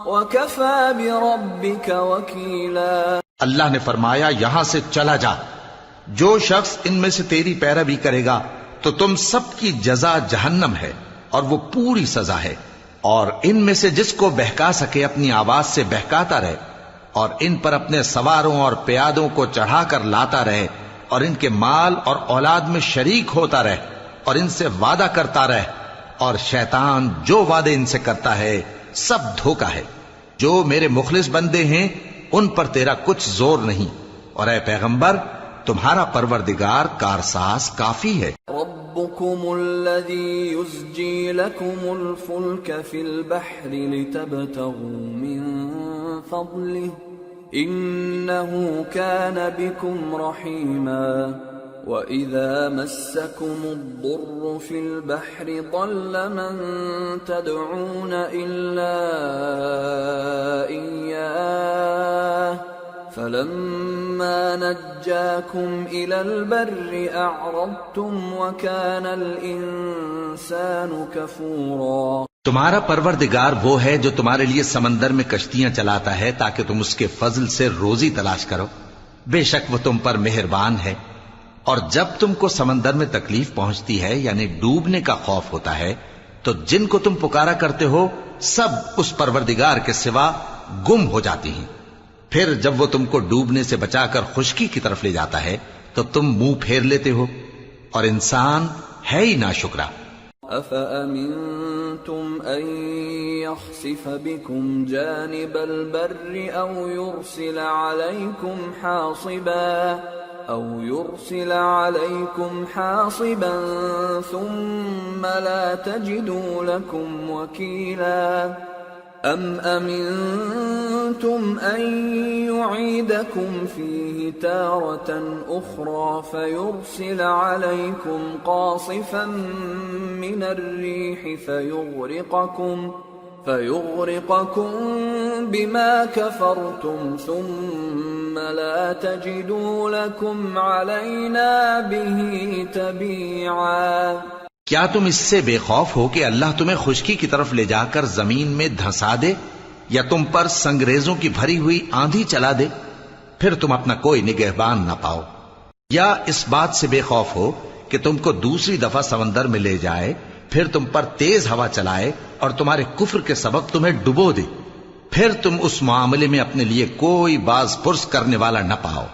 وكفى بربك وكيلا۔ اللہ نے فرمایا یہاں سے چلا جا، جو شخص ان میں سے تیری پیروی کرے گا تو تم سب کی جزا جہنم ہے اور وہ پوری سزا ہے، اور ان میں سے جس کو بہکا سکے اپنی آواز سے بہکاتا رہے، اور ان پر اپنے سواروں اور پیادوں کو چڑھا کر لاتا رہے، اور ان کے مال اور اولاد میں شریک ہوتا رہے، اور ان سے وعدہ کرتا رہے، اور شیطان جو وعدے ان سے کرتا ہے سب دھوکا ہے۔ جو میرے مخلص بندے ہیں ان پر تیرا کچھ زور نہیں، اور اے پیغمبر تمہارا پروردگار کارساز کافی ہے۔ ربكم الذي يزجي لكم الفلك في البحر لتبتغوا من فضله إنه كان بكم رحيما وإذا مسكم الضر في البحر ضل من تدعون إلا إياه فلما نجاكم إلى البر أعرضتم وكان الإنسان كفورا۔ تمہارا پروردگار وہ ہے جو تمہارے لیے سمندر میں کشتیاں چلاتا ہے تاکہ تم اس کے فضل سے روزی تلاش کرو، بے شک وہ تم پر مہربان ہے۔ اور جب تم کو سمندر میں تکلیف پہنچتی ہے یعنی ڈوبنے کا خوف ہوتا ہے تو جن کو تم پکارا کرتے ہو سب اس پروردگار کے سوا گم ہو جاتی ہیں، پھر جب وہ تم کو ڈوبنے سے بچا کر خشکی کی طرف لے جاتا ہے تو تم منہ پھیر لیتے ہو، اور انسان ہے ہی ناشکرا۔ أَفَأَمِنْتُمْ أَنْ يَخْسِفَ بِكُمْ جَانِبَ الْبَرِّ أَوْ يُرْسِلَ عَلَيْكُمْ حَاصِبًا ثُمَّ لَا تَجِدُوا لَكُمْ وَكِيلًا أَمْ أَمِنْتُمْ أَنْ يُعِيدَكُمْ فِيهِ تَارَةً أُخْرَى فَيُرْسِلَ عَلَيْكُمْ قَاصِفًا مِنَ الرِّيحِ فيغرقكم بما كفرتم ثم لا تجدوا لكم علينا به تبيعا۔ کیا تم اس سے بے خوف ہو کہ اللہ تمہیں خشکی کی طرف لے جا کر زمین میں دھنسا دے یا تم پر سنگریزوں کی بھری ہوئی آندھی چلا دے، پھر تم اپنا کوئی نگہبان نہ پاؤ؟ یا اس بات سے بے خوف ہو کہ تم کو دوسری دفعہ سمندر میں لے جائے، پھر تم پر تیز ہوا چلائے اور تمہارے کفر کے سبب تمہیں ڈبو دے، پھر تم اس معاملے میں اپنے لیے کوئی باز پرس کرنے والا نہ پاؤ۔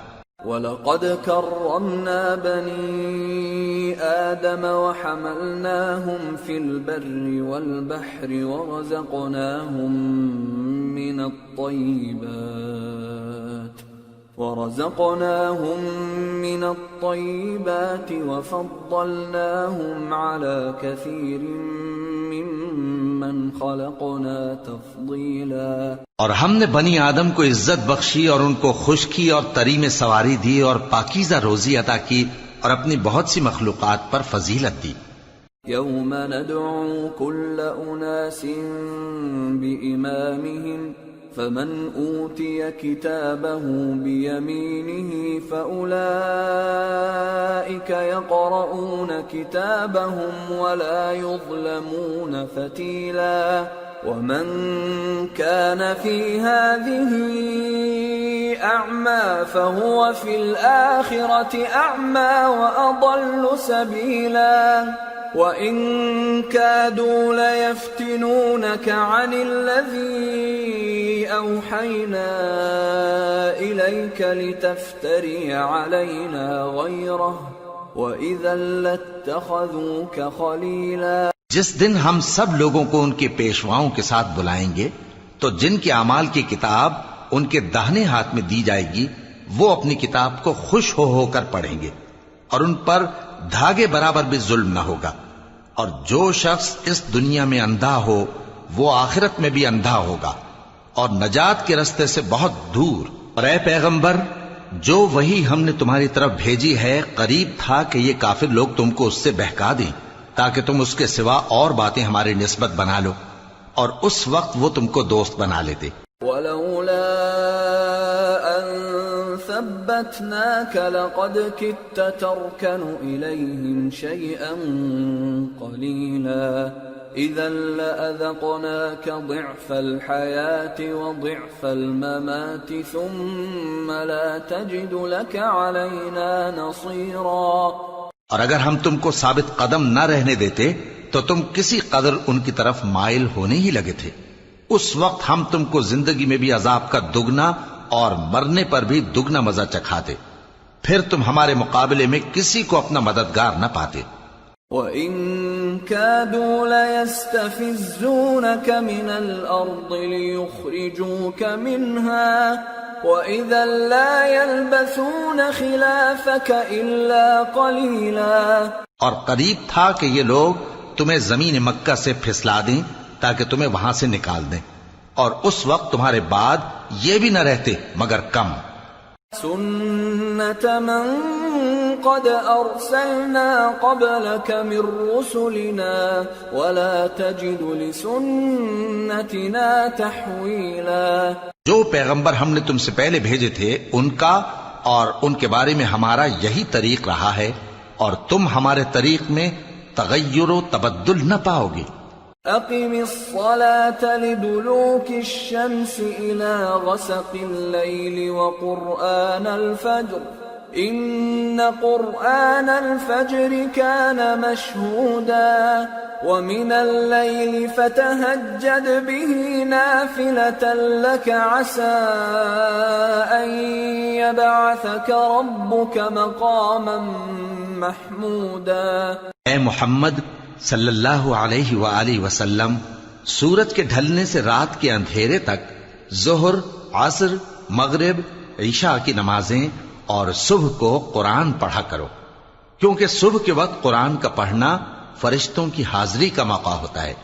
وَلَقَدْ كَرَّمْنَا بَنِي آدَمَ وَحَمَلْنَاهُمْ فِي الْبَرِّ وَالْبَحْرِ ورزقناهم من الطيبات وفضلناهم على كثير ممن خلقنا تفضيلا۔ اور ہم نے بنی آدم کو عزت بخشی اور ان کو خشکی اور تری میں سواری دی اور پاکیزہ روزی عطا کی اور اپنی بہت سی مخلوقات پر فضیلت دی۔ يوم ندعو كل أناس بإمامهم فمن أوتي كتابه بيمينه فأولئك يقرؤون كتابهم ولا يظلمون فتيلا ومن كان في هذه أعمى فهو في الآخرة أعمى وأضل سبيلا وَإِن كَادُوا لَيَفْتِنُونَكَ عَنِ الَّذِي أَوْحَيْنَا إِلَيْكَ لِتَفْتَرِيَ عَلَيْنَا غَيْرَهُ وَإِذًا لَاتَّخَذُوكَ خَلِيلًا۔ جس دن ہم سب لوگوں کو ان کے پیشواؤں کے ساتھ بلائیں گے تو جن کے اعمال کی کتاب ان کے داہنے ہاتھ میں دی جائے گی وہ اپنی کتاب کو خوش ہو کر پڑھیں گے اور ان پر دھاگے برابر بھی ظلم نہ ہوگا، اور جو شخص اس دنیا میں اندھا ہو وہ آخرت میں بھی اندھا ہوگا اور نجات کے رستے سے بہت دور۔ اور اے پیغمبر، جو وہی ہم نے تمہاری طرف بھیجی ہے قریب تھا کہ یہ کافر لوگ تم کو اس سے بہکا دیں تاکہ تم اس کے سوا اور باتیں ہماری نسبت بنا لو، اور اس وقت وہ تم کو دوست بنا لیتے۔ وَلَوْلَا أَن ثَبَّتْنَاكَ لَقَدْ كِدتَّ تَرْكَنُ إِلَيْهِمْ شَيْئًا قَلِيلًا إِذًا لَأَذَقْنَاكَ ضِعْفَ الْحَيَاةِ وَضِعْفَ الْمَمَاتِ ثُمَّ لَا تَجِدُ لَكَ عَلَيْنَا نَصِيرًا۔ اور اگر ہم تم کو ثابت قدم نہ رہنے دیتے تو تم کسی قدر ان کی طرف مائل ہونے ہی لگے تھے، اس وقت ہم تم کو زندگی میں بھی عذاب کا دگنا اور مرنے پر بھی دگنا مزہ چکھاتے، پھر تم ہمارے مقابلے میں کسی کو اپنا مددگار نہ پاتے۔ وَإِن كَادُوا لَيَسْتَفِزُّونَكَ مِنَ الْأَرْضِ لِيُخْرِجُوكَ مِنْهَا وَإِذًا لَا يَلْبَثُونَ خِلَافَكَ إِلَّا قَلِيلًا۔ اور قریب تھا کہ یہ لوگ تمہیں زمین مکہ سے پھسلا دیں تاکہ تمہیں وہاں سے نکال دیں، اور اس وقت تمہارے بعد یہ بھی نہ رہتے مگر کم۔ سُنَّةَ مَن قَدْ أَرْسَلْنَا قَبْلَكَ مِن رُّسُلِنَا وَلَا تَجِدُ لِسُنَّتِنَا تَحْوِيلًا۔ جو پیغمبر ہم نے تم سے پہلے بھیجے تھے ان کا اور ان کے بارے میں ہمارا یہی طریق رہا ہے، اور تم ہمارے طریق میں تغیر و تبدل نہ پاؤ گے۔ أقم الصلاة لدلوك الشمس إلى غسق الليل وقرآن الفجر إن قرآن الفجر كان مشهودا ومن الليل فتهجد به نافلة لك عسى أن يبعثك ربك مقاما محمودا۔ اے محمد صلی اللہ علیہ وآلہ وسلم، سورج کے ڈھلنے سے رات کے اندھیرے تک ظہر، عصر، مغرب، عشاء کی نمازیں اور صبح کو قرآن پڑھا کرو، کیونکہ صبح کے وقت قرآن کا پڑھنا فرشتوں کی حاضری کا موقع ہوتا ہے،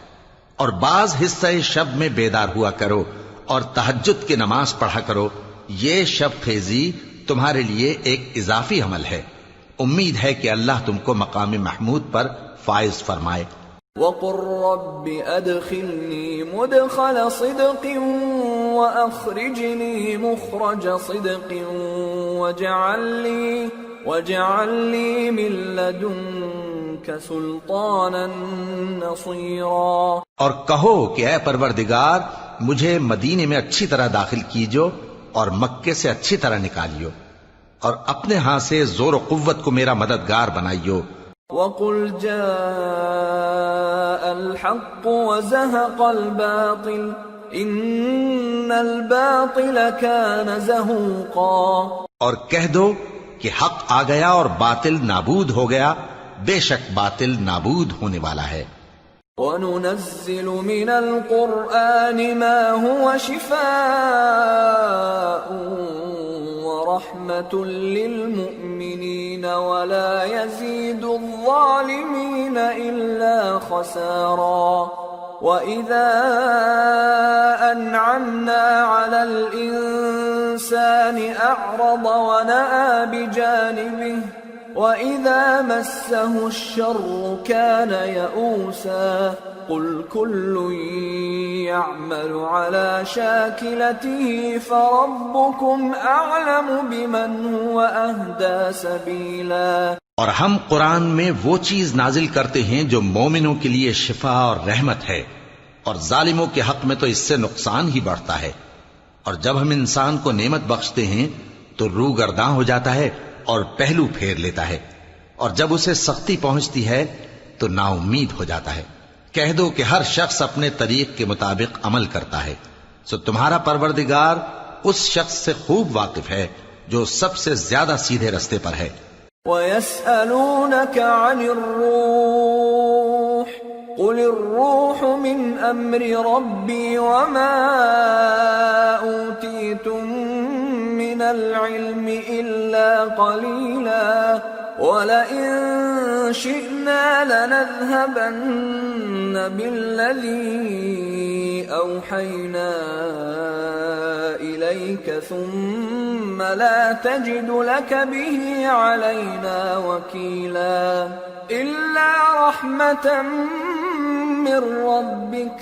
اور بعض حصہ شب میں بیدار ہوا کرو اور تہجد کی نماز پڑھا کرو۔ یہ شب خیزی تمہارے لیے ایک اضافی عمل ہے، امید ہے کہ اللہ تم کو مقام محمود پر فائز فرمائے۔ وَقُلْ رَبِّ أَدْخِلْنِي مُدْخَلَ صِدْقٍ وَأَخْرِجْنِي مُخْرَجَ صِدْقٍ وَاجْعَلْ لِي مِن لَّدُنكَ سُلْطَانًا نَّصِيرًا۔ اور کہو کہ اے پروردگار، مجھے مدینے میں اچھی طرح داخل کیجو اور مکے سے اچھی طرح نکالیو، اور اپنے ہاں سے زور و قوت کو میرا مددگار بنائیو. وَقُلْ جَاءَ الْحَقُّ وَزَهَقَ الْبَاطِلُ إِنَّ الْبَاطِلَ كَانَ زَهُوقًا. اور کہہ دو کہ حق آ گیا اور باطل نابود ہو گیا، بے شک باطل نابود ہونے والا ہے. وَنُنَزِّلُ مِنَ الْقُرْآنِ مَا هُوَ شِفَاءٌ وَرَحْمَةٌ لِّلْمُؤْمِنِينَ وَلَا يَزِيدُ الظَّالِمِينَ إِلَّا خَسَارًا. وَإِذَا أَنْعَمْنَا عَلَى الْإِنسَانِ أَعْرَضَ وَنَأَىٰ بِجَانِبِهِ وَإِذَا مَسَّهُ الشَّرُّ كَانَ يَئُوسًا. قُلْ كُلٌّ يَعْمَلُ عَلَى شَاكِلَتِهِ فَرَبُّكُمْ أَعْلَمُ بِمَنْ هُوَ أَهْدَىٰ سَبِيلًا. اور ہم قرآن میں وہ چیز نازل کرتے ہیں جو مومنوں کے لیے شفا اور رحمت ہے، اور ظالموں کے حق میں تو اس سے نقصان ہی بڑھتا ہے. اور جب ہم انسان کو نعمت بخشتے ہیں تو روح گرداں ہو جاتا ہے اور پہلو پھیر لیتا ہے، اور جب اسے سختی پہنچتی ہے تو نا امید ہو جاتا ہے. کہہ دو کہ ہر شخص اپنے طریق کے مطابق عمل کرتا ہے، سو تمہارا پروردگار اس شخص سے خوب واقف ہے جو سب سے زیادہ سیدھے رستے پر ہے. وَيَسْأَلُونَكَ عَنِ الرُّوحِ قُلِ الرُّوحُ مِنْ أَمْرِ رَبِّي وَمَا أُوتِيتُم مِّنَ الْعِلْمِ إِلَّا قَلِيلًا وَلَئِن شِئْنَا لَنَذْهَبَنَّ بِالَّذِي أَوْحَيْنَا إِلَيْكَ ثُمَّ لَا تَجِدُ لَكَ بِهِ عَلَيْنَا وَكِيلًا إِلَّا رَحْمَةً مِّن رَّبِّكَ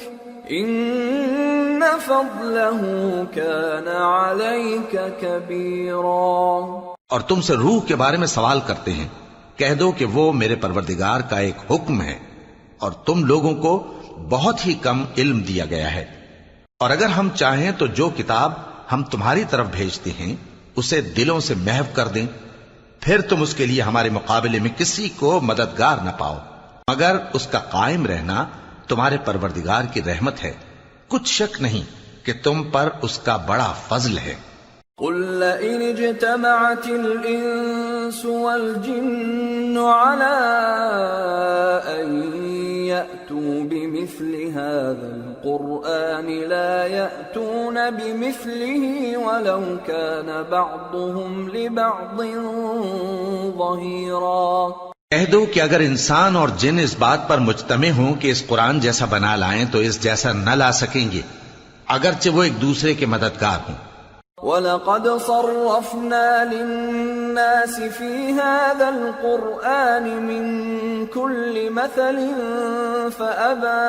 إِنَّ فَضْلَهُ كَانَ عَلَيْكَ كَبِيرًا. اور تم سے روح کے بارے میں سوال کرتے ہیں، کہہ دو کہ وہ میرے پروردگار کا ایک حکم ہے، اور تم لوگوں کو بہت ہی کم علم دیا گیا ہے. اور اگر ہم چاہیں تو جو کتاب ہم تمہاری طرف بھیجتے ہیں اسے دلوں سے محو کر دیں، پھر تم اس کے لیے ہمارے مقابلے میں کسی کو مددگار نہ پاؤ، مگر اس کا قائم رہنا تمہارے پروردگار کی رحمت ہے. کچھ شک نہیں کہ تم پر اس کا بڑا فضل ہے. قُل لَّئِنِ اجْتَمَعَتِ الْإِنسُ وَالْجِنُّ عَلَىٰ أَن يَأْتُوا بِمِثْلِ هَٰذَا الْقُرْآنِ لَا يَأْتُونَ بِمِثْلِهِ وَلَوْ كَانَ بَعْضُهُمْ لِبَعْضٍ ظَهِيرًا. کہہ دو کہ اگر انسان اور جن اس بات پر مجتمع ہوں کہ اس قرآن جیسا بنا لائیں تو اس جیسا نہ لا سکیں گے، اگرچہ وہ ایک دوسرے کے مددگار ہوں. وَلَقَدْ صَرَّفْنَا لِلنَّاسِ فِي هَٰذَا الْقُرْآنِ مِن كُلِّ مَثَلٍ فَأَبَىٰ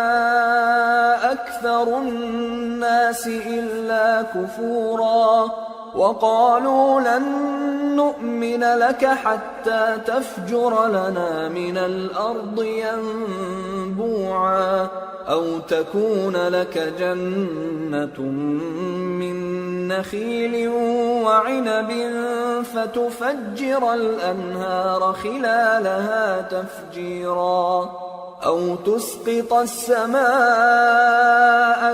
أَكْثَرُ النَّاسِ إِلَّا كُفُورًا. وَقَالُوا لَن نُّؤْمِنَ لَكَ حَتَّىٰ تَفْجُرَ لَنَا مِنَ الْأَرْضِ يَنبُوعًا أَوْ تَكُونَ لَكَ جَنَّةٌ مِّن نَّخِيلٍ وَعِنَبٍ فَتُفَجِّرَ الْأَنْهَارَ خِلَالَهَا تَفْجِيرًا أَوْ تُسْقِطَ السَّمَاءَ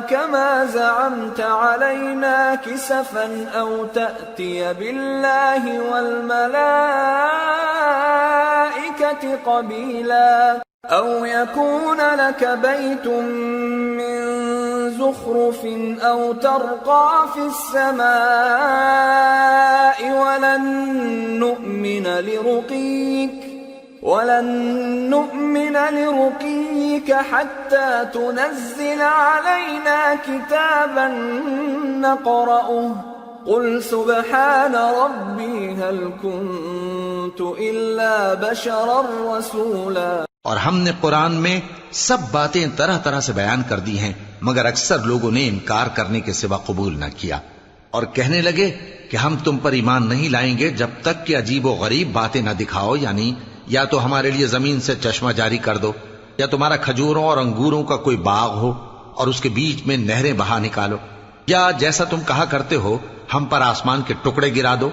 كَمَا زَعَمْتَ عَلَيْنَا كِسَفًا أَوْ تَأْتِيَ بِاللَّهِ وَالْمَلَائِكَةِ قَبِيلًا أَوْ يَكُونَ لَكَ بَيْتٌ مِّن زُخْرُفٍ أَوْ تَرْقَىٰ فِي السَّمَاءِ وَلَن نُّؤْمِنَ لِرُقِيِّكَ حَتَّىٰ تُنَزِّلَ عَلَيْنَا كِتَابًا نَّقْرَؤُهُ قُلْ سُبْحَانَ رَبِّي هَلْ كُنتُ إِلَّا بَشَرًا رَّسُولًا. اور ہم نے قرآن میں سب باتیں طرح طرح سے بیان کر دی ہیں، مگر اکثر لوگوں نے انکار کرنے کے سوا قبول نہ کیا، اور کہنے لگے کہ ہم تم پر ایمان نہیں لائیں گے جب تک کہ عجیب و غریب باتیں نہ دکھاؤ، یعنی یا تو ہمارے لیے زمین سے چشمہ جاری کر دو، یا تمہارا کھجوروں اور انگوروں کا کوئی باغ ہو اور اس کے بیچ میں نہریں بہا نکالو، یا جیسا تم کہا کرتے ہو ہم پر آسمان کے ٹکڑے گرا دو.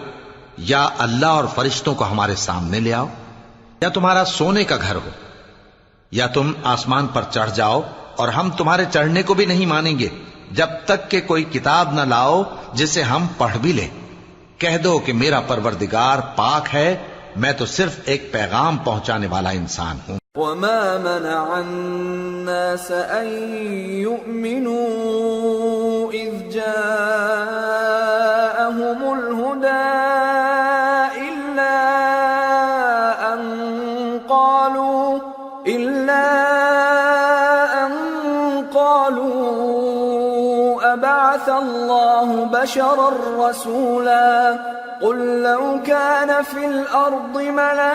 یا اللہ اور فرشتوں کو ہمارے سامنے لے آؤ، یا تمہارا سونے کا گھر ہو، یا تم آسمان پر چڑھ جاؤ اور ہم تمہارے چڑھنے کو بھی نہیں مانیں گے جب تک کہ کوئی کتاب نہ لاؤ جسے ہم پڑھ بھی لیں۔ کہہ دو کہ میرا پروردگار پاک ہے، میں تو صرف ایک پیغام پہنچانے والا انسان ہوں۔ وما منع الناس أن يؤمنوا إذ جاءهم الهدى إلا أن قالوا أبعث الله بشرا رسولا قل لو كان في الأرض ملائكة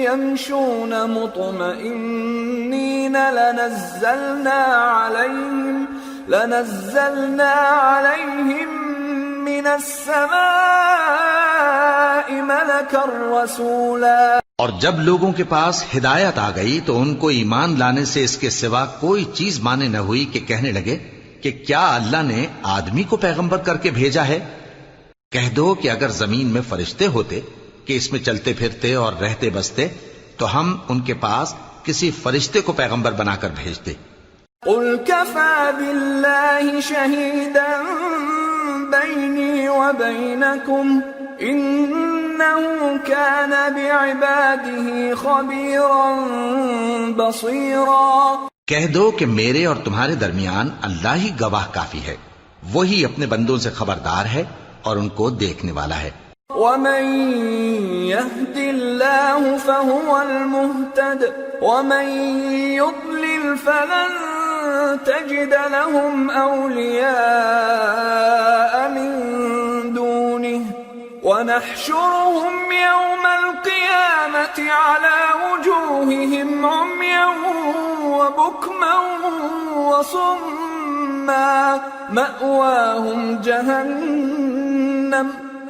يمشون مطمئنين لنزلنا عليهم من السماء ملكا رسولا۔ اور جب لوگوں کے پاس ہدایت آ گئی تو ان کو ایمان لانے سے اس کے سوا کوئی چیز مانے نہ ہوئی کہ کہنے لگے کہ کیا اللہ نے آدمی کو پیغمبر کر کے بھیجا ہے؟ کہہ دو کہ اگر زمین میں فرشتے ہوتے کہ اس میں چلتے پھرتے اور رہتے بستے تو ہم ان کے پاس کسی فرشتے کو پیغمبر بنا کر بھیجتے۔ قل كفى بالله شهيدا بيني وبينكم إنه كان بعباده خبيرا بصيرا۔ کہہ دو کہ میرے اور تمہارے درمیان اللہ ہی گواہ کافی ہے، وہی اپنے بندوں سے خبردار ہے اور ان کو دیکھنے والا ہے۔ ومن يهد الله فهو المهتد ومن يضلل فلن تجد لهم أولياء من دونه ونحشرهم يوم القيامة على وجوههم عميا وبكما وصما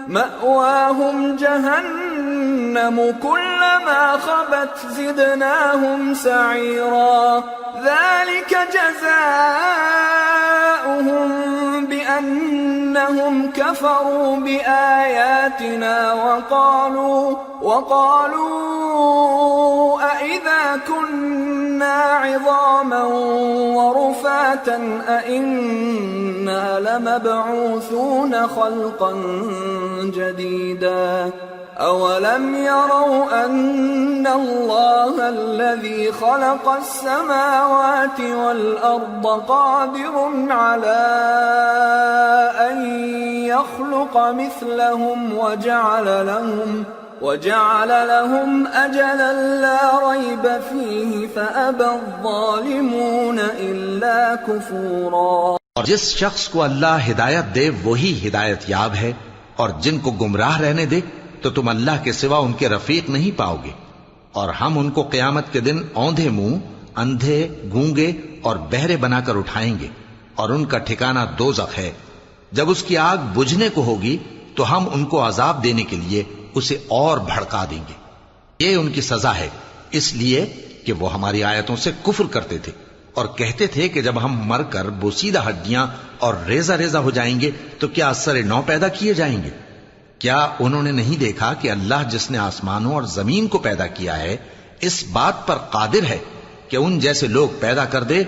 مأواهم جهنم كلما خبت زدناهم سعيرا ذلك جزاؤهم بأنهم كفروا بآياتنا وقالوا أئذا كنا عظاما ورفاتا أئنا لمبعوثون خلقا جديدا أولم يروا أن الله الذي خلق السماوات والأرض قادر على أن يخلق مثلهم وجعل لهم أجلا لا ريب فيه فأبى الظالمون إلا كفورا۔ اور جس شخص کو اللہ ہدایت دے وہی ہدایت یاب ہے، اور جن کو گمراہ رہنے دے تو تم اللہ کے سوا ان کے رفیق نہیں پاؤ گے۔ اور ہم ان کو قیامت کے دن اوندھے منہ، اندھے، گونگے اور بہرے بنا کر اٹھائیں گے، اور ان کا ٹھکانہ دوزخ ہے۔ جب اس کی آگ بجھنے کو ہوگی تو ہم ان کو عذاب دینے کے لیے اسے اور بھڑکا دیں گے۔ یہ ان کی سزا ہے، اس لیے کہ وہ ہماری آیتوں سے کفر کرتے تھے اور کہتے تھے کہ جب ہم مر کر بوسیدہ ہڈیاں اور ریزہ ریزہ ہو جائیں گے تو کیا اثر نو پیدا کیے جائیں گے؟ کیا انہوں نے نہیں دیکھا کہ اللہ جس نے آسمانوں اور زمین کو پیدا کیا ہے اس بات پر قادر ہے کہ ان جیسے لوگ پیدا کر دے،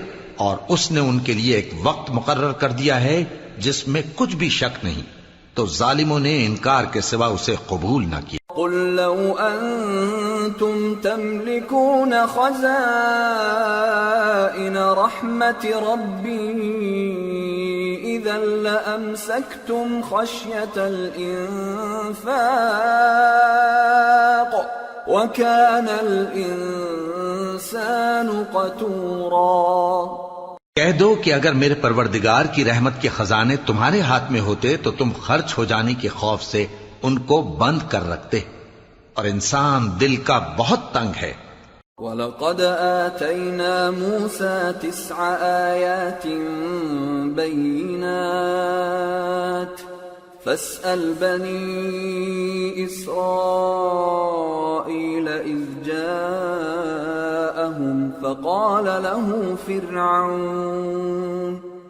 اور اس نے ان کے لیے ایک وقت مقرر کر دیا ہے جس میں کچھ بھی شک نہیں، تو ظالموں نے انکار کے سوا اسے قبول نہ کیا۔ قل لو أنتم تملكون خزائن رحمة ربي إذا لأمسكتم خشية الإنفاق وكان الإنسان قتورا۔ کہہ دو کہ اگر میرے پروردگار کی رحمت کے خزانے تمہارے ہاتھ میں ہوتے تو تم خرچ ہو جانے کے خوف سے ان کو بند کر رکھتے، اور انسان دل کا بہت تنگ ہے۔ وَلَقَدْ آتَيْنَا مُوسَى 9 آيَاتٍ بَيِّنَاتٍ فَاسْأَلْ بَنِي إِسْرَائِيلَ إِذْ جَاءَهُمْ فَقَالَ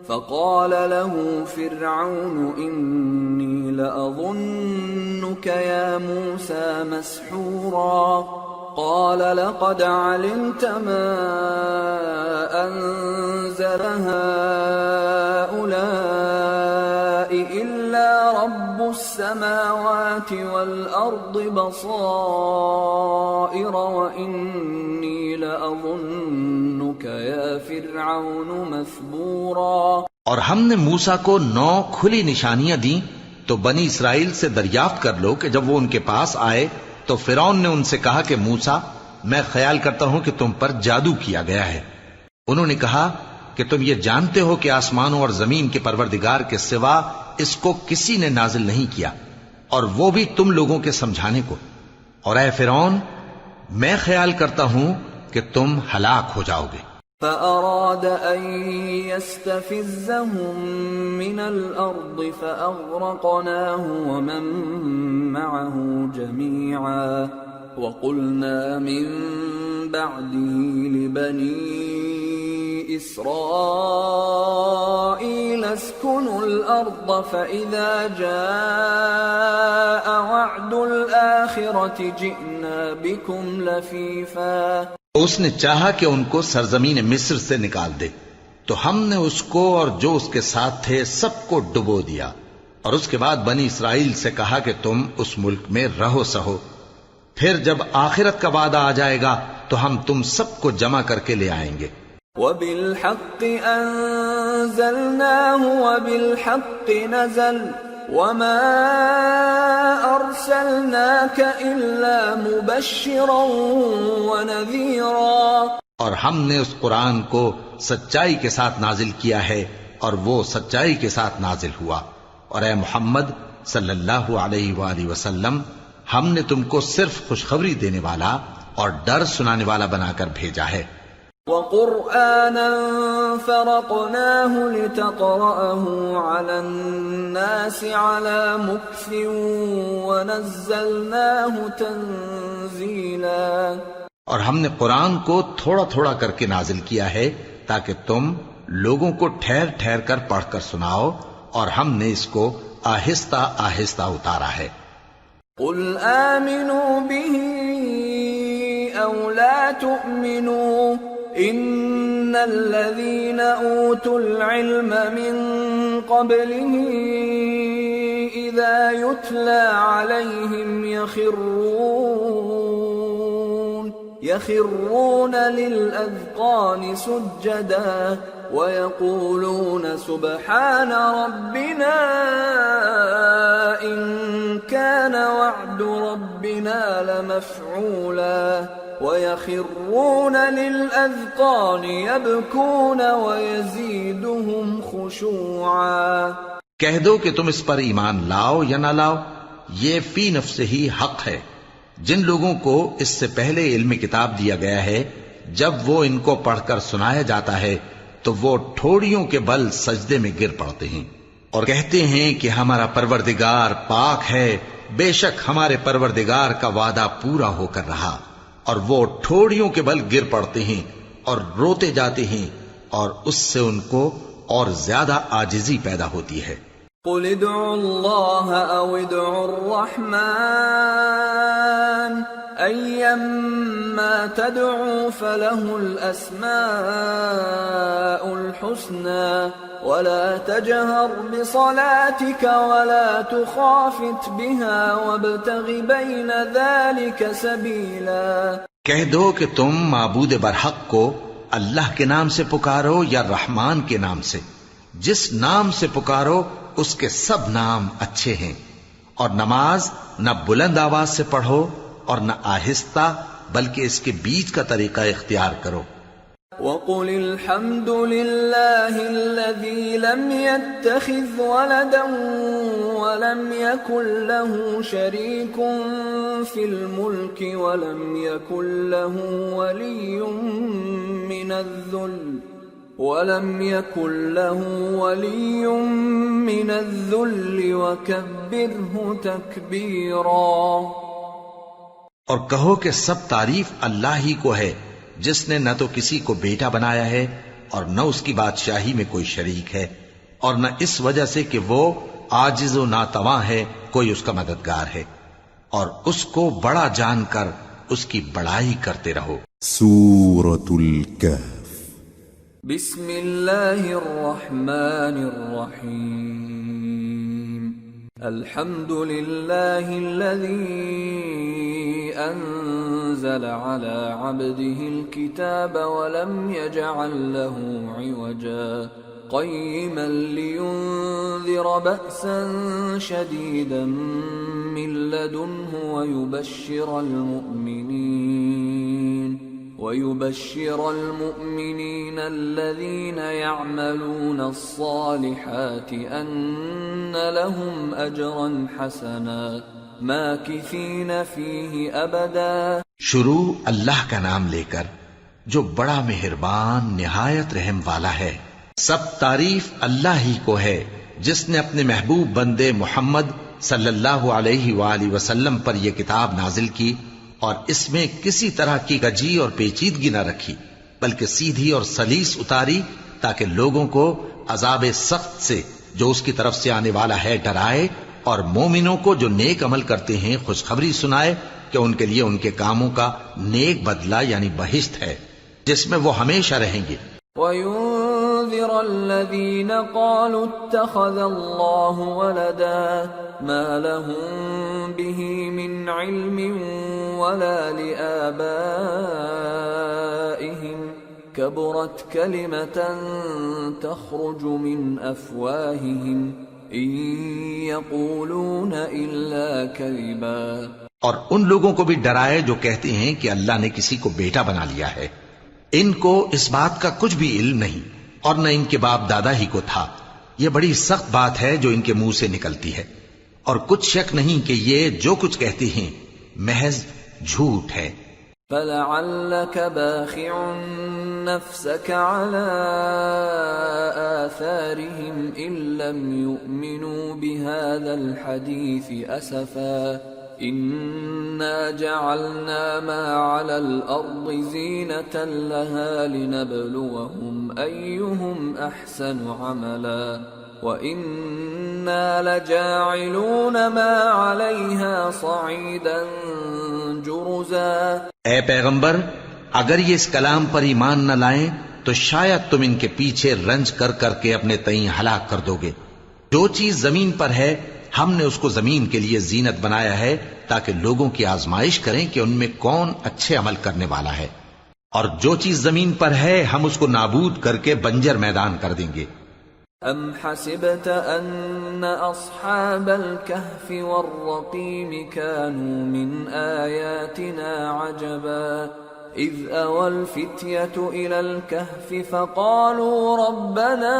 فقال له فرعون إني لأظنك يا موسى مسحورا قال لقد علمت ما أنزل هؤلاء إلا رب السماوات والأرض بصائر وإني لأظنك يا فرعون مثبورا. اور ہم نے موسیٰ کو 9 کھلی نشانیاں دیں تو بنی اسرائیل سے دریافت کر لو کہ جب وہ ان کے پاس آئے تو فرعون نے ان سے کہا کہ موسیٰ میں خیال کرتا ہوں کہ تم پر جادو کیا گیا ہے. انہوں نے کہا کہ تم یہ جانتے ہو کہ آسمانوں اور زمین کے پروردگار کے سوا اس کو کسی نے نازل نہیں کیا اور وہ بھی تم لوگوں کے سمجھانے کو. اور اے فرعون میں خیال کرتا ہوں کہ تم ہلاک ہو جاؤ گے. فأراد أن يستفزهم من الأرض فأغرقناه ومن معه جميعا وقلنا من بعده لبني إسرائيل اسكنوا الأرض فإذا جاء وعد الآخرة جئنا بكم لفيفا. اس نے چاہا کہ ان کو سرزمین مصر سے نکال دے تو ہم نے اس کو اور جو اس کے ساتھ تھے سب کو ڈبو دیا اور اس کے بعد بنی اسرائیل سے کہا کہ تم اس ملک میں رہو سہو. پھر جب آخرت کا وعدہ آ جائے گا تو ہم تم سب کو جمع کر کے لے آئیں گے. وَبِالْحَقِّ أَنزَلْنَاهُ وَبِالْحَقِّ نَزَلَ وَمَا أَرْسَلْنَاكَ إِلَّا مُبَشِّرًا وَنَذِيرًا. اور ہم نے اس قرآن کو سچائی کے ساتھ نازل کیا ہے اور وہ سچائی کے ساتھ نازل ہوا. اور اے محمد صلی اللہ علیہ وآلہ وسلم ہم نے تم کو صرف خوشخبری دینے والا اور ڈر سنانے والا بنا کر بھیجا ہے. وَقُرْآنًا فَرَقْنَاهُ لِتَقْرَأَهُ عَلَى النَّاسِ عَلَى مُكْثٍ وَنَزَّلْنَاهُ تَنزِيلًا. اور ہم نے قرآن کو تھوڑا تھوڑا کر کے نازل کیا ہے تاکہ تم لوگوں کو ٹھہر ٹھہر کر پڑھ کر سناؤ اور ہم نے اس کو آہستہ آہستہ اتارا ہے. قُلْ آمِنُوا بِهِ أَوْ لَا تُؤْمِنُوا إِنَّ الَّذِينَ أُوتُوا الْعِلْمَ مِنْ قَبْلِهِ إِذَا يُتْلَى عَلَيْهِمْ يَخِرُّونَ لِلْأَذْقَانِ سُجَّدًا وَيَقُولُونَ سُبْحَانَ رَبِّنَا إِن كَانَ وَعْدُ رَبِّنَا لَمَفْعُولًا وَيَخِرُّونَ لِلْأَذْقَانِ يَبْكُونَ وَيَزِيدُهُمْ خُشُوعًا. کہہ دو کہ تم اس پر ایمان لاؤ یا نہ لاؤ یہ فی نفس ہی حق ہے. جن لوگوں کو اس سے پہلے علم کتاب دیا گیا ہے جب وہ ان کو پڑھ کر سنایا جاتا ہے تو وہ ٹھوڑیوں کے بل سجدے میں گر پڑتے ہیں اور کہتے ہیں کہ ہمارا پروردگار پاک ہے، بے شک ہمارے پروردگار کا وعدہ پورا ہو کر رہا. اور وہ ٹھوڑیوں کے بل گر پڑتے ہیں اور روتے جاتے ہیں اور اس سے ان کو اور زیادہ عاجزی پیدا ہوتی ہے. قُلِ ادْعُوا اللَّهَ أَوِ ادْعُوا الرَّحْمَنَ أَيَّمَّا تَدْعُوا فَلَهُ الْأَسْمَاءُ الْحُسْنَى وَلَا تَجْهَرْ بِصَلَاتِكَ وَلَا تُخَافِتْ بِهَا وَابْتَغِ بَيْنَ ذَلِكَ سَبِيلًا. کہہ دو کہ تم معبود برحق کو اللہ کے نام سے پکارو یا رحمان کے نام سے. جس نام سے پکارو اس کے سب نام اچھے ہیں. اور نماز نہ بلند آواز سے پڑھو اور نہ آہستہ بلکہ اس کے بیچ کا طریقہ اختیار کرو. وَقُلِ الْحَمْدُ لِلَّهِ الَّذِي لَمْ يَتَّخِذْ وَلَدًا وَلَمْ يَكُنْ لَهُ شَرِيكٌ فِي الْمُلْكِ وَلَمْ يَكُنْ لَهُ وَلِيٌّ مِّنَ الذُّلِّ وَكَبِّرْهُ تَكْبِيرًا. اور کہو کہ سب تعریف اللہ ہی کو ہے جس نے نہ تو کسی کو بیٹا بنایا ہے اور نہ اس کی بادشاہی میں کوئی شریک ہے، اور نہ اس وجہ سے کہ وہ عاجز و ناتواں ہے کوئی اس کا مددگار ہے، اور اس کو بڑا جان کر اس کی بڑائی کرتے رہو۔ سورة الكهف بسم اللہ الرحمن الرحیم الحمد للہ الذی انزل على عبده الكتاب ولم يجعل له عوجا قيما لينذر بأسا شديدا من لدنه ويبشر المؤمنين الذين يعملون الصالحات أن لهم أجرا حسنا ماكثين فيه أبدا۔ شروع اللہ کا نام لے کر جو بڑا مہربان نہایت رحم والا ہے۔ سب تعریف اللہ ہی کو ہے جس نے اپنے محبوب بندے محمد صلی اللہ علیہ وآلہ وسلم پر یہ کتاب نازل کی اور اس میں کسی طرح کی کجی اور پیچیدگی نہ رکھی، بلکہ سیدھی اور سلیس اتاری تاکہ لوگوں کو عذاب سخت سے جو اس کی طرف سے آنے والا ہے ڈرائے، اور مومنوں کو جو نیک عمل کرتے ہیں خوشخبری سنائے کہ ان کے لیے ان کے کاموں کا نیک بدلہ یعنی بہشت ہے جس میں وہ ہمیشہ رہیں گے۔ وَيُنذِرَ الَّذِينَ قَالُوا اتَّخَذَ اللَّهُ وَلَدًا مَا لَهُم بِهِ مِنْ عِلْمٍ وَلَا لِآبَائِهِمْ كَبُرَتْ كَلِمَةً تَخْرُجُ مِنْ أَفْوَاهِهِمْ إِنْ يَقُولُونَ إِلَّا كَذِبًا۔ اور ان لوگوں کو بھی ڈرائے جو کہتے ہیں کہ اللہ نے کسی کو بیٹا بنا لیا ہے، ان کو اس بات کا کچھ بھی علم نہیں اور نہ ان کے باپ دادا ہی کو تھا۔ یہ بڑی سخت بات ہے جو ان کے منہ سے نکلتی ہے، اور کچھ شک نہیں کہ یہ جو کچھ کہتے ہیں محض جھوٹ ہے۔ فَلَعَلَّكَ بَاخِعٌ نَفْسَكَ عَلَىٰ آثَارِهِمْ إِن لَّمْ يُؤْمِنُوا بِهَٰذَا الْحَدِيثِ أَسَفًا إِنَّا جَعَلْنَا مَا عَلَى الْأَرْضِ زِينَةً لَهَا لِنَبْلُوَهُمْ أَيُّهُمْ أَحْسَنُ عَمَلًا وَإِنَّا لَجَاعِلُونَ مَا عَلَيْهَا صَعِيدًا جُرُزًا۔ اے پیغمبر، اگر یہ اس کلام پر ایمان نہ لائیں تو شاید تم ان کے پیچھے رنج کر کر کے اپنے تئیں ہلاک کر دو گے۔ جو چیز زمین پر ہے ہم نے اس کو زمین کے لیے زینت بنایا ہے تاکہ لوگوں کی آزمائش کریں کہ ان میں کون اچھے عمل کرنے والا ہے، اور جو چیز زمین پر ہے ہم اس کو نابود کر کے بنجر میدان کر دیں گے۔ ام حسبت ان اصحاب الكهف والرقيم كانوا من آياتنا عجبا اذ اوى الفتية الى الكهف فقالوا ربنا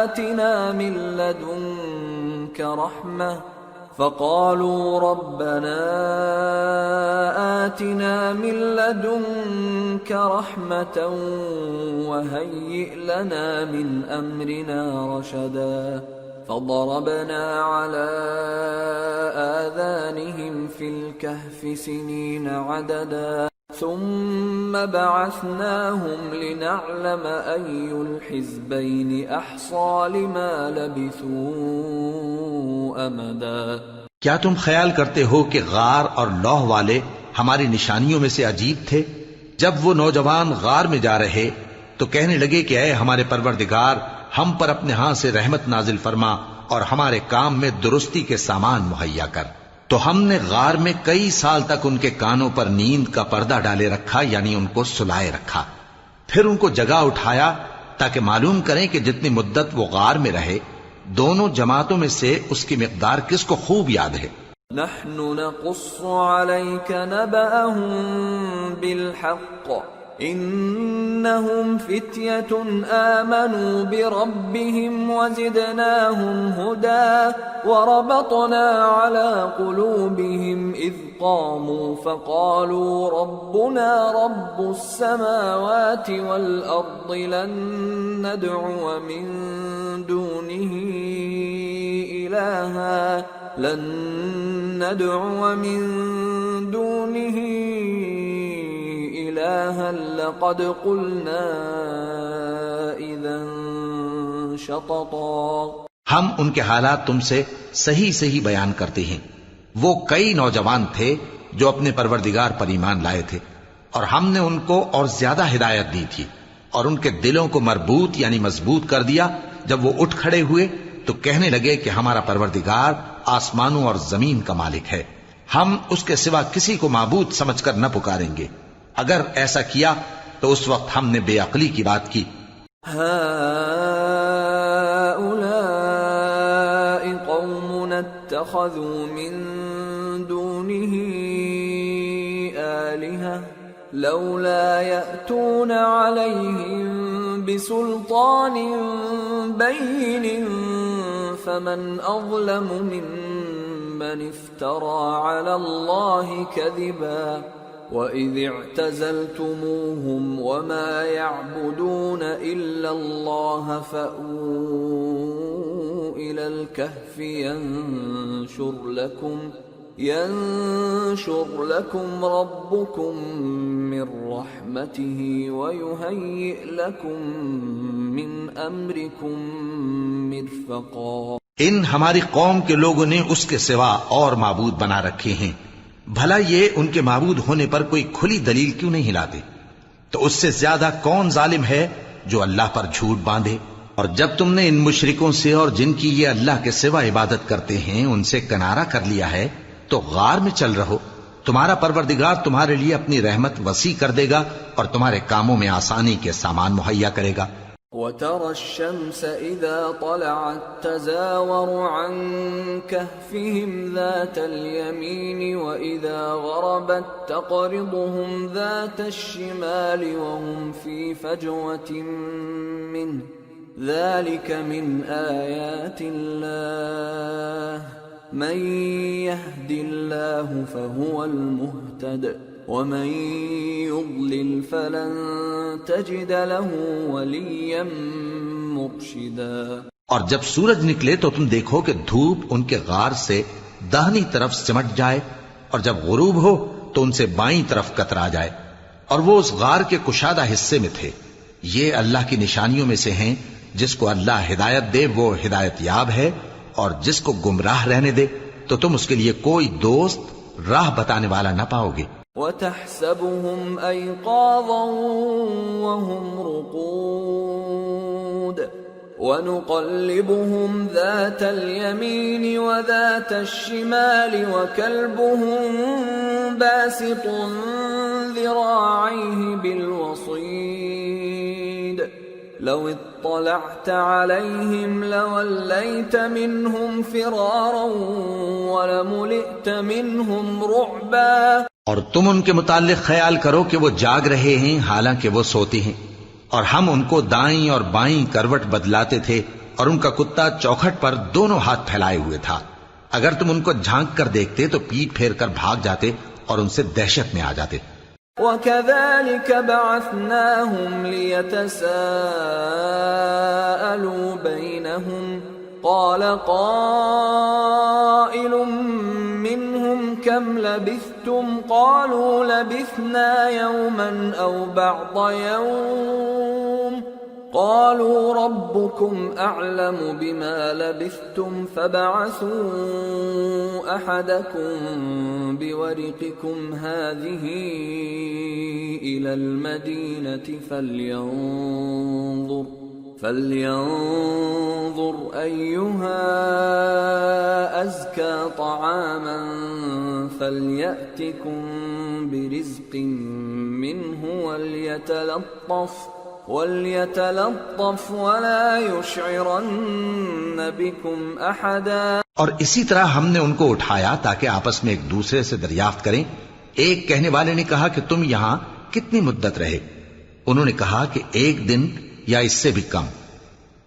آتنا من لدنك رحمة وهيئ لنا من أمرنا رشدا فضربنا على آذانهم في الكهف سنين عددا ثم بعثناهم لنعلم أي الحزبين أحصى لما لبثوا أمدا۔ کیا تم خیال کرتے ہو کہ غار اور لوح والے ہماری نشانیوں میں سے عجیب تھے؟ جب وہ نوجوان غار میں جا رہے تو کہنے لگے کہ اے ہمارے پروردگار، ہم پر اپنے ہاں سے رحمت نازل فرما اور ہمارے کام میں درستی کے سامان مہیا کر۔ تو ہم نے غار میں کئی سال تک ان کے کانوں پر نیند کا پردہ ڈالے رکھا، یعنی ان کو سلائے رکھا، پھر ان کو جگا اٹھایا تاکہ معلوم کریں کہ جتنی مدت وہ غار میں رہے دونوں جماعتوں میں سے اس کی مقدار کس کو خوب یاد ہے۔ نحن نقص عليك نبأهم بالحق انهم فتية آمنوا بربهم وزدناهم هدى وربطنا على قلوبهم إذ قاموا فقالوا ربنا رب السماوات والأرض لن ندعو من دونه إلها لقد قلنا إذا شططا. ہم ان کے حالات تم سے صحیح صحیح بیان کرتے ہیں. وہ کئی نوجوان تھے جو اپنے پروردگار پر ایمان لائے تھے، اور ہم نے ان کو اور زیادہ ہدایت دی تھی، اور ان کے دلوں کو مربوط یعنی مضبوط کر دیا. جب وہ اٹھ کھڑے ہوئے تو کہنے لگے کہ ہمارا پروردگار آسمانوں اور زمین کا مالک ہے، ہم اس کے سوا کسی کو معبود سمجھ کر نہ پکاریں گے. اگر ایسا کیا تو اس وقت ہم نے بے عقلی کی بات کی. اتخذوا من دونه آلهة لولا يأتون عليهم بسلطان بين فمن أظلم ممن افترى على الله كذبا. وَإِذِ اعْتَزَلْتُمُوهُمْ وَمَا يَعْبُدُونَ إِلَّا اللَّهَ فَأْوُوا إِلَى الْكَهْفِ يَنشُرْ لَكُمْ رَبُّكُمْ مِنْ رَحْمَتِهِ وَيُهَيِّئْ لَكُمْ مِنْ أَمْرِكُمْ مِرْفَقًا. ان ہماری قوم کے لوگوں نے اس کے سوا اور معبود بنا رکھے ہیں، بھلا یہ ان کے معبود ہونے پر کوئی کھلی دلیل کیوں نہیں لاتے؟ تو اس سے زیادہ کون ظالم ہے جو اللہ پر جھوٹ باندھے؟ اور جب تم نے ان مشرکوں سے اور جن کی یہ اللہ کے سوا عبادت کرتے ہیں ان سے کنارہ کر لیا ہے تو غار میں چل رہو، تمہارا پروردگار تمہارے لیے اپنی رحمت وسیع کر دے گا اور تمہارے کاموں میں آسانی کے سامان مہیا کرے گا. وَتَرَى الشَّمْسَ إِذَا طَلَعَتْ تَزَاوَرُ عَنْ كَهْفِهِمْ ذَاتَ الْيَمِينِ وَإِذَا غَرَبَتْ تَقْرِضُهُمْ ذَاتَ الشِّمَالِ وَهُمْ فِي فَجْوَةٍ مِّنْهُ ذَلِكَ مِنْ آيَاتِ اللَّهِ مَنْ يَهْدِ اللَّهُ فَهُوَ الْمُهْتَدِ وَمَنْ يُضْلِلْ فَلَنْ تَجِدَ لَهُ وَلِيًّا مُرْشِدًا. اور جب سورج نکلے تو تم دیکھو کہ دھوپ ان کے غار سے داہنی طرف سمٹ جائے، اور جب غروب ہو تو ان سے بائیں طرف کترا جائے، اور وہ اس غار کے کشادہ حصے میں تھے. یہ اللہ کی نشانیوں میں سے ہیں. جس کو اللہ ہدایت دے وہ ہدایت یاب ہے، اور جس کو گمراہ رہنے دے تو تم اس کے لیے کوئی دوست راہ بتانے والا نہ پاؤ گے. وَتَحْسَبُهُمْ أَيْقَاظًا وَهُمْ رُقُودٌ وَنُقَلِّبُهُمْ ذَاتَ الْيَمِينِ وَذَاتَ الشِّمَالِ وَكَلْبُهُمْ بَاسِطٌ ذِرَاعَيْهِ بِالْوَصِيدِ لَوِ اطَّلَعْتَ عَلَيْهِمْ لَوَلَّيْتَ مِنْهُمْ فِرَارًا وَلَمُلِئْتَ مِنْهُمْ رُعْبًا. اور تم ان کے متعلق خیال کرو کہ وہ جاگ رہے ہیں حالانکہ وہ سوتے ہیں، اور ہم ان کو دائیں اور بائیں کروٹ بدلاتے تھے، اور ان کا کتا چوکھٹ پر دونوں ہاتھ پھیلائے ہوئے تھا. اگر تم ان کو جھانک کر دیکھتے تو پیٹ پھیر کر بھاگ جاتے اور ان سے دہشت میں آ جاتے. وَكَذَلِكَ بَعَثْنَاهُمْ لِيَتَسَاءَلُوا بَيْنَهُمْ قَالَ قَائِلٌ مِّنْهُمْ كَمْ لَبِثْتُمْ قَالُوا لَبِثْنَا يَوْمًا أَوْ بَعْضَ يَوْمٍ قَالُوا رَبُّكُمْ أَعْلَمُ بِمَا لَبِثْتُمْ فَابْعَثُوا أَحَدَكُمْ بِوَرِقِكُمْ هَٰذِهِ إِلَى الْمَدِينَةِ فَلْيَنظُرْ أَيُّهَا أَزْكَىٰ طَعَامًا فَلْيَأْتِكُمْ بِرِزْقٍ مِّنْهُ وَلْيَتَلَطَّفْ وَلَا يُشْعِرَنَّ بِكُمْ أَحَدًا. اور اسی طرح ہم نے ان کو اٹھایا تاکہ آپس میں ایک دوسرے سے دریافت کریں. ایک کہنے والے نے کہا کہ تم یہاں کتنی مدت رہے؟ انہوں نے کہا کہ 1 دن یا اس سے بھی کم.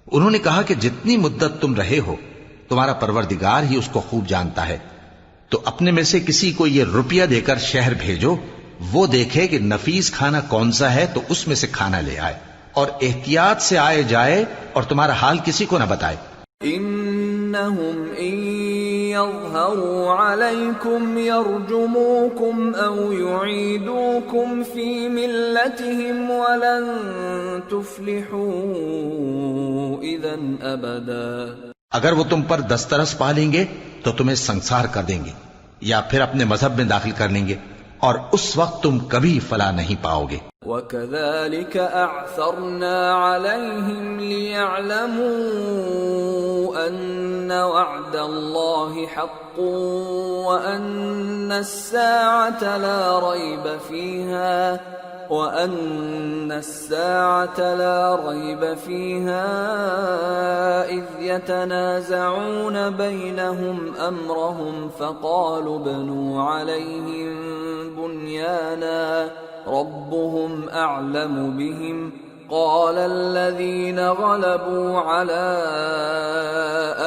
انہوں نے کہا کہ جتنی مدت تم رہے ہو تمہارا پروردگار ہی اس کو خوب جانتا ہے. تو اپنے میں سے کسی کو یہ روپیہ دے کر شہر بھیجو، وہ دیکھے کہ نفیس کھانا کون سا ہے تو اس میں سے کھانا لے آئے، اور احتیاط سے آئے جائے اور تمہارا حال کسی کو نہ بتائے. انہم ان يظهروا عليكم يرجموكم أو يعيدوكم في ملتهم ولن تفلحوا إذا أبدا. اگر وہ تم پر دسترس پا لیں گے تو تمہیں سنسار کر دیں گے یا پھر اپنے مذہب میں داخل کر لیں گے، اور اس وقت تم کبھی فلاح نہیں پاؤ گے. وَكَذَلِكَ أَعْثَرْنَا عَلَيْهِمْ لِيَعْلَمُوا أَنَّ وَعْدَ اللَّهِ حَقٌّ وَأَنَّ السَّاعَةَ لَا رَيْبَ فِيهَا إِذْ يَتَنَازَعُونَ بَيْنَهُمْ أَمْرَهُمْ فَقَالُوا ابْنُوا عَلَيْهِمْ بُنْيَانًا رَبُّهُمْ أَعْلَمُ بِهِمْ قَالَ الَّذِينَ غَلَبُوا عَلَى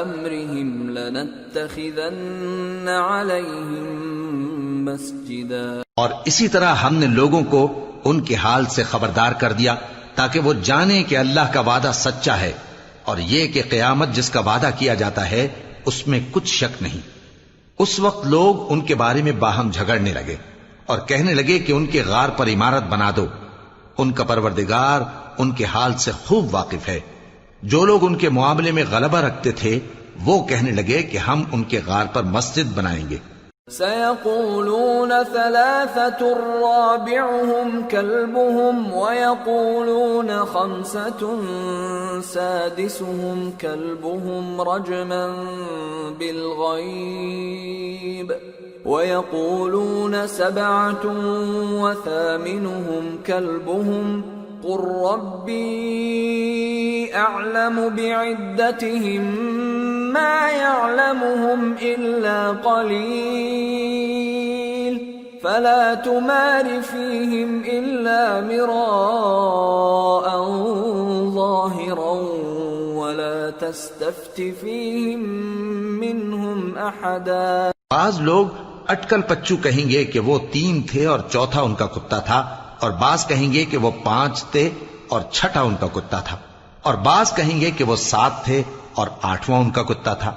أَمْرِهِمْ لَنَتَّخِذَنَّ عَلَيْهِمْ مَسْجِدًا. اور اسی طرح ہم نے لوگوں کو ان کے حال سے خبردار کر دیا تاکہ وہ جانیں کہ اللہ کا وعدہ سچا ہے، اور یہ کہ قیامت جس کا وعدہ کیا جاتا ہے اس میں کچھ شک نہیں. اس وقت لوگ ان کے بارے میں باہم جھگڑنے لگے اور کہنے لگے کہ ان کے غار پر عمارت بنا دو. ان کا پروردگار ان کے حال سے خوب واقف ہے. جو لوگ ان کے معاملے میں غلبہ رکھتے تھے وہ کہنے لگے کہ ہم ان کے غار پر مسجد بنائیں گے. سيقولون ثلاثة رابعهم كلبهم ويقولون خمسة سادسهم كلبهم رجما بالغيب ويقولون سبعة وثامنهم كلبهم قل ربي أعلم بعدتهم ما يعلمهم إلا قليل فلا تمار فيهم إلا مراء ظاهرا ولا تستفت فيهم منهم أحدا. بعض لوگ اٹکل پچو کہیں گے کہ وہ 3 تھے اور چوتھا ان کا کتا تھا، اور بعض کہیں گے کہ وہ 5 تھے اور چھٹا ان کا کتا تھا، اور بعض کہیں گے کہ وہ 7 تھے اور 8واں ان کا کتا تھا.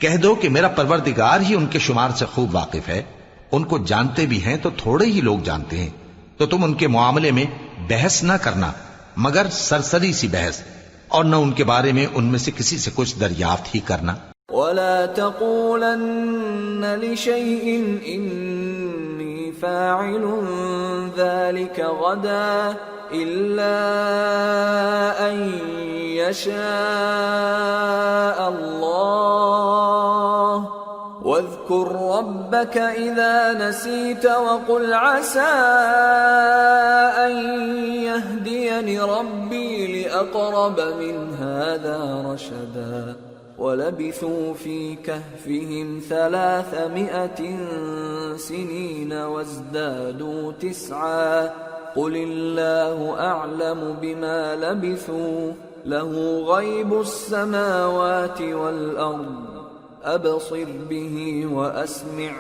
کہہ دو کہ میرا پروردگار ہی ان کے شمار سے خوب واقف ہے. ان کو جانتے بھی ہیں تو تھوڑے ہی لوگ جانتے ہیں. تو تم ان کے معاملے میں بحث نہ کرنا مگر سرسری سی بحث، اور نہ ان کے بارے میں ان میں سے کسی سے کچھ دریافت ہی کرنا. ولا تقولن لشيء إني فاعل ذلك غدا إلا أن يشاء الله واذكر ربك إذا نسيت وقل عسى أن يهديني ربي لأقرب من هذا رشدا. ولبثوا في كهفهم 300 سنين وازدادوا 9 قل الله أعلم بما لبثوا له غيب السماوات والأرض أبصر به وأسمع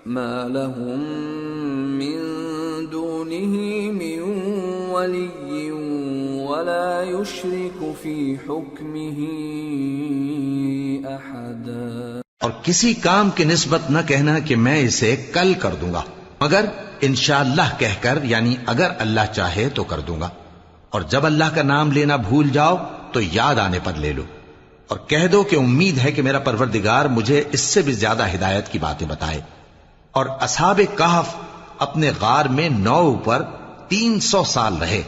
ما لهم من دونه من ولي ولا يشرك في حكمه أحدا. اور کسی کام کی نسبت نہ کہنا کہ میں اسے کل کر دوں گا، مگر انشاءاللہ کہہ کر، یعنی اگر اللہ چاہے تو کر دوں گا. اور جب اللہ کا نام لینا بھول جاؤ تو یاد آنے پر لے لو، اور کہہ دو کہ امید ہے کہ میرا پروردگار مجھے اس سے بھی زیادہ ہدایت کی باتیں بتائے. اور اصحاب کہف اپنے غار میں 9 پر 300 سال رہے.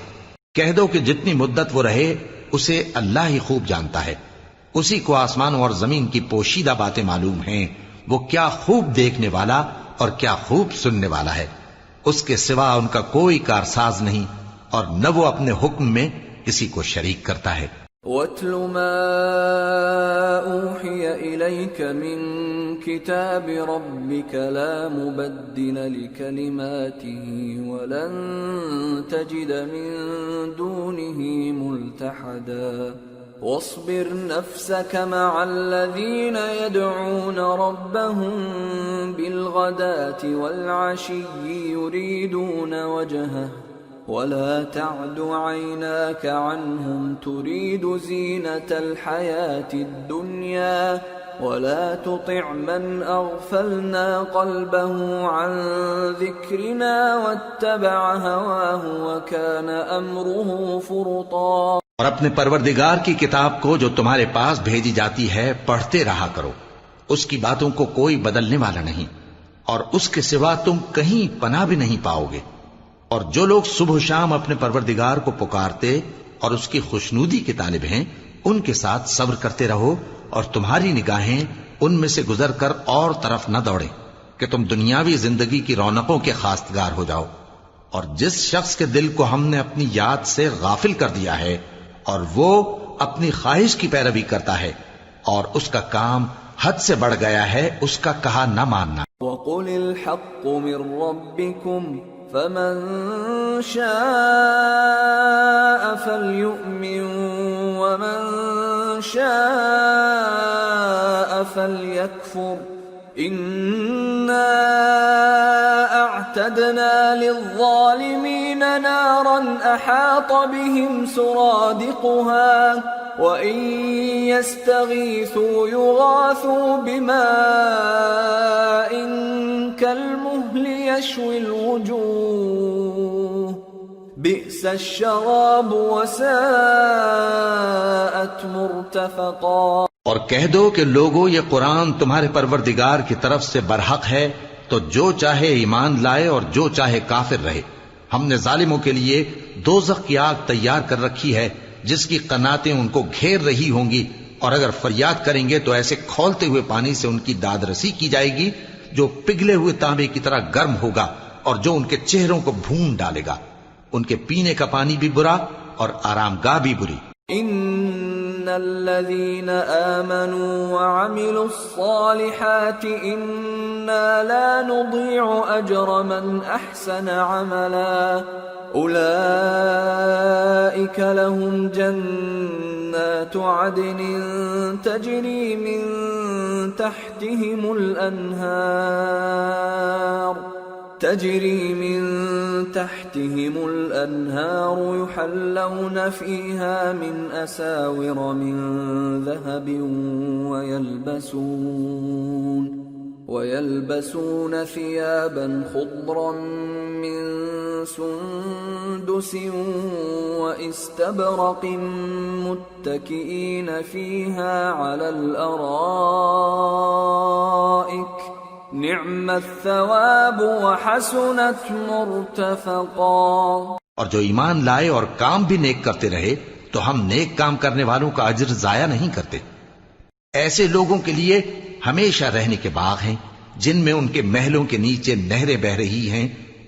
کہہ دو کہ جتنی مدت وہ رہے اسے اللہ ہی خوب جانتا ہے. اسی کو آسمانوں اور زمین کی پوشیدہ باتیں معلوم ہیں. وہ کیا خوب دیکھنے والا اور کیا خوب سننے والا ہے. اس کے سوا ان کا کوئی کارساز نہیں، اور نہ وہ اپنے حکم میں کسی کو شریک کرتا ہے. وَاتْلُ مَا أُوحِيَ إِلَيْكَ مِن كِتَابِ رَبِّكَ لَا مُبَدِّلَ لِكَلِمَاتِهِ وَلَن تَجِدَ مِن دُونِهِ مُلْتَحَدًا. وَاصْبِرْ نَفْسَكَ مَعَ الَّذِينَ يَدْعُونَ رَبَّهُم بِالْغَدَاةِ وَالْعَشِيِّ يُرِيدُونَ وَجْهَهُ ولا تعد عيناك عنهم تريد زينة الحياة الدنيا ولا تطع من اغفلنا قلبه عن ذكرنا واتبع هواه وكان امره فرطا. اور اپنے پروردگار کی کتاب کو جو تمہارے پاس بھیجی جاتی ہے پڑھتے رہا کرو، اس کی باتوں کو کوئی بدلنے والا نہیں، اور اس کے سوا تم کہیں پناہ بھی نہیں پاؤ گے. اور جو لوگ صبح و شام اپنے پروردگار کو پکارتے اور اس کی خوشنودی کے طالب ہیں، ان کے ساتھ صبر کرتے رہو، اور تمہاری نگاہیں ان میں سے گزر کر اور طرف نہ دوڑیں کہ تم دنیاوی زندگی کی رونقوں کے خواستگار ہو جاؤ. اور جس شخص کے دل کو ہم نے اپنی یاد سے غافل کر دیا ہے اور وہ اپنی خواہش کی پیروی کرتا ہے اور اس کا کام حد سے بڑھ گیا ہے، اس کا کہا نہ ماننا. وَقُلِ الْحَقُّ مِنْ رَبِّكُمْ فَمَنْ شَاءَ فَلْيُؤْمِنْ وَمَنْ شَاءَ فَلْيَكْفُرْ إِنَّا أَعْتَدْنَا لِلظَّالِمِينَ نَارًا أَحَاطَ بِهِمْ سُرَادِقُهَا وَإِنْ يَسْتَغِيثُوا يُغَاثُوا بِمَاءٍ كَالْمُهْلِ يَشْوِي الْوُجُوهَ بِئْسَ الشَّرَابُ وَسَاءَتْ مُرْتَفَقًا. اور کہہ دو کہ لوگو یہ قرآن تمہارے پروردگار کی طرف سے برحق ہے، تو جو چاہے ایمان لائے اور جو چاہے کافر رہے. ہم نے ظالموں کے لیے دوزخ کی آگ تیار کر رکھی ہے جس کی قناتیں ان کو گھیر رہی ہوں گی، اور اگر فریاد کریں گے تو ایسے کھولتے ہوئے پانی سے ان کی داد رسی کی جائے گی جو پگھلے ہوئے تانبے کی طرح گرم ہوگا اور جو ان کے چہروں کو بھون ڈالے گا. ان کے پینے کا پانی بھی برا اور آرام گاہ بھی بری. ان الذين آمنوا وعملوا الصالحات انا لا نضيع اجر من احسن عملا اولئك لهم جنات عدن تجري من تحتهم الأنهار يحلون فيها من أساور من ذهب ويلبسون ثيابا خضرا من سندس واستبرق متكئين فيها على الأرائك نعم الثواب وحسنت مرتفقا. اور جو ایمان لائے اور کام بھی نیک کرتے رہے تو ہم نیک کام کرنے والوں کا اجر ضائع نہیں کرتے. ایسے لوگوں کے لیے ہمیشہ رہنے کے باغ ہیں جن میں ان کے محلوں کے نیچے نہریں بہ رہی ہیں.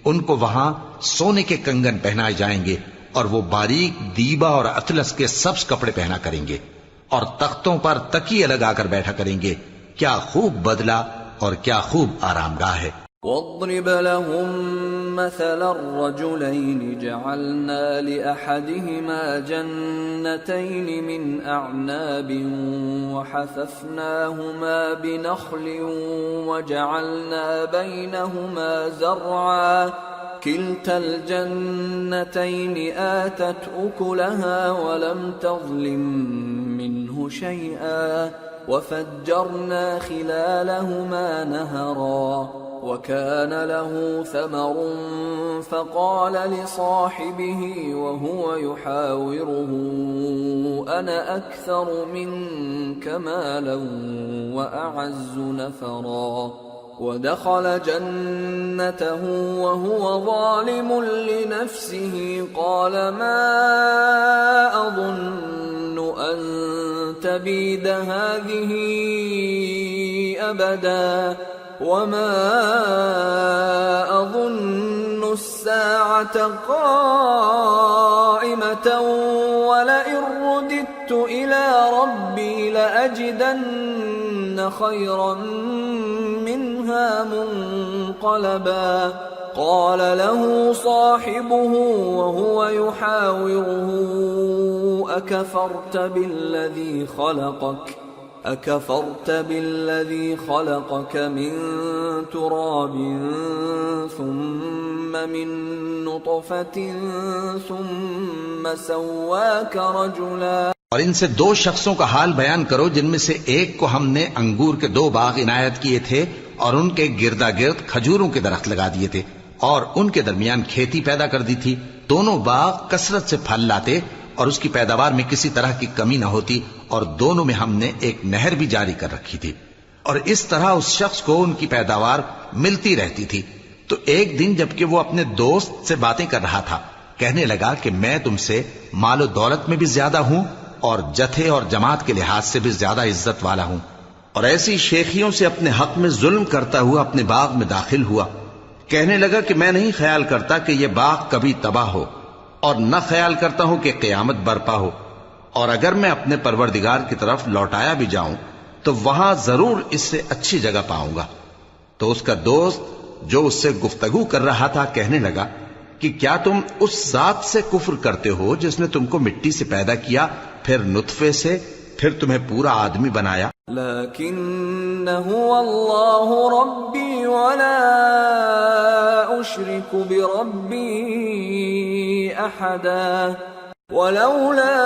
ان کو وہاں سونے کے کنگن پہنائے جائیں گے اور وہ باریک دیبا اور اطلس کے سبز کپڑے پہنا کریں گے اور تختوں پر تکیے لگا کر بیٹھا کریں گے. کیا خوب بدلہ اور کیا خوب آرام گاہ ہے. واضرب لهم مثلا الرجلين جعلنا لأحدهما جنتين من أعناب وحففناهما بنخل وجعلنا بينهما زرعا كلتا الجنتين آتت أكلها ولم تظلم منه شيئا وفجرنا خلالهما نهرا وكان له ثمر فقال لصاحبه وهو يحاوره أنا أكثر منك مالا وأعز نفرا ودخل جنته وهو ظالم لنفسه قال ما أظن أن تبيد هذه أبدا وما أظن الساعة قائمة ولئن رددت إلى ربي لأجدن خيرا منها منقلبا قال له صاحبه وهو يحاوره أكفرت بالذي خلقك من تراب ثم من نطفة ثم سواك رجلا. اور ان سے 2 شخصوں کا حال بیان کرو جن میں سے ایک کو ہم نے انگور کے 2 باغ عنایت کیے تھے اور ان کے گردا گرد کھجوروں کے درخت لگا دیے تھے اور ان کے درمیان کھیتی پیدا کر دی تھی. دونوں باغ کثرت سے پھل لاتے اور اس کی پیداوار میں کسی طرح کی کمی نہ ہوتی اور دونوں میں ہم نے ایک نہر بھی جاری کر رکھی تھی اور اس طرح اس شخص کو ان کی پیداوار ملتی رہتی تھی. تو ایک دن جبکہ وہ اپنے دوست سے باتیں کر رہا تھا کہنے لگا کہ میں تم سے مال و دولت میں بھی زیادہ ہوں اور جتھے اور جماعت کے لحاظ سے بھی زیادہ عزت والا ہوں. اور ایسی شیخیوں سے اپنے حق میں ظلم کرتا ہوا اپنے باغ میں داخل ہوا. کہنے لگا کہ میں نہیں خیال کرتا کہ یہ باغ کبھی تباہ ہو اور نہ خیال کرتا ہوں کہ قیامت برپا ہو، اور اگر میں اپنے پروردگار کی طرف لوٹایا بھی جاؤں تو وہاں ضرور اس سے اچھی جگہ پاؤں گا. تو اس کا دوست جو اس سے گفتگو کر رہا تھا کہنے لگا کہ کیا تم اس ذات سے کفر کرتے ہو جس نے تم کو مٹی سے پیدا کیا، پھر نطفے سے، پھر تمہیں پورا آدمی بنایا؟ لیکن هو اللہ ربی ولا اشرک بربی احدا ولولا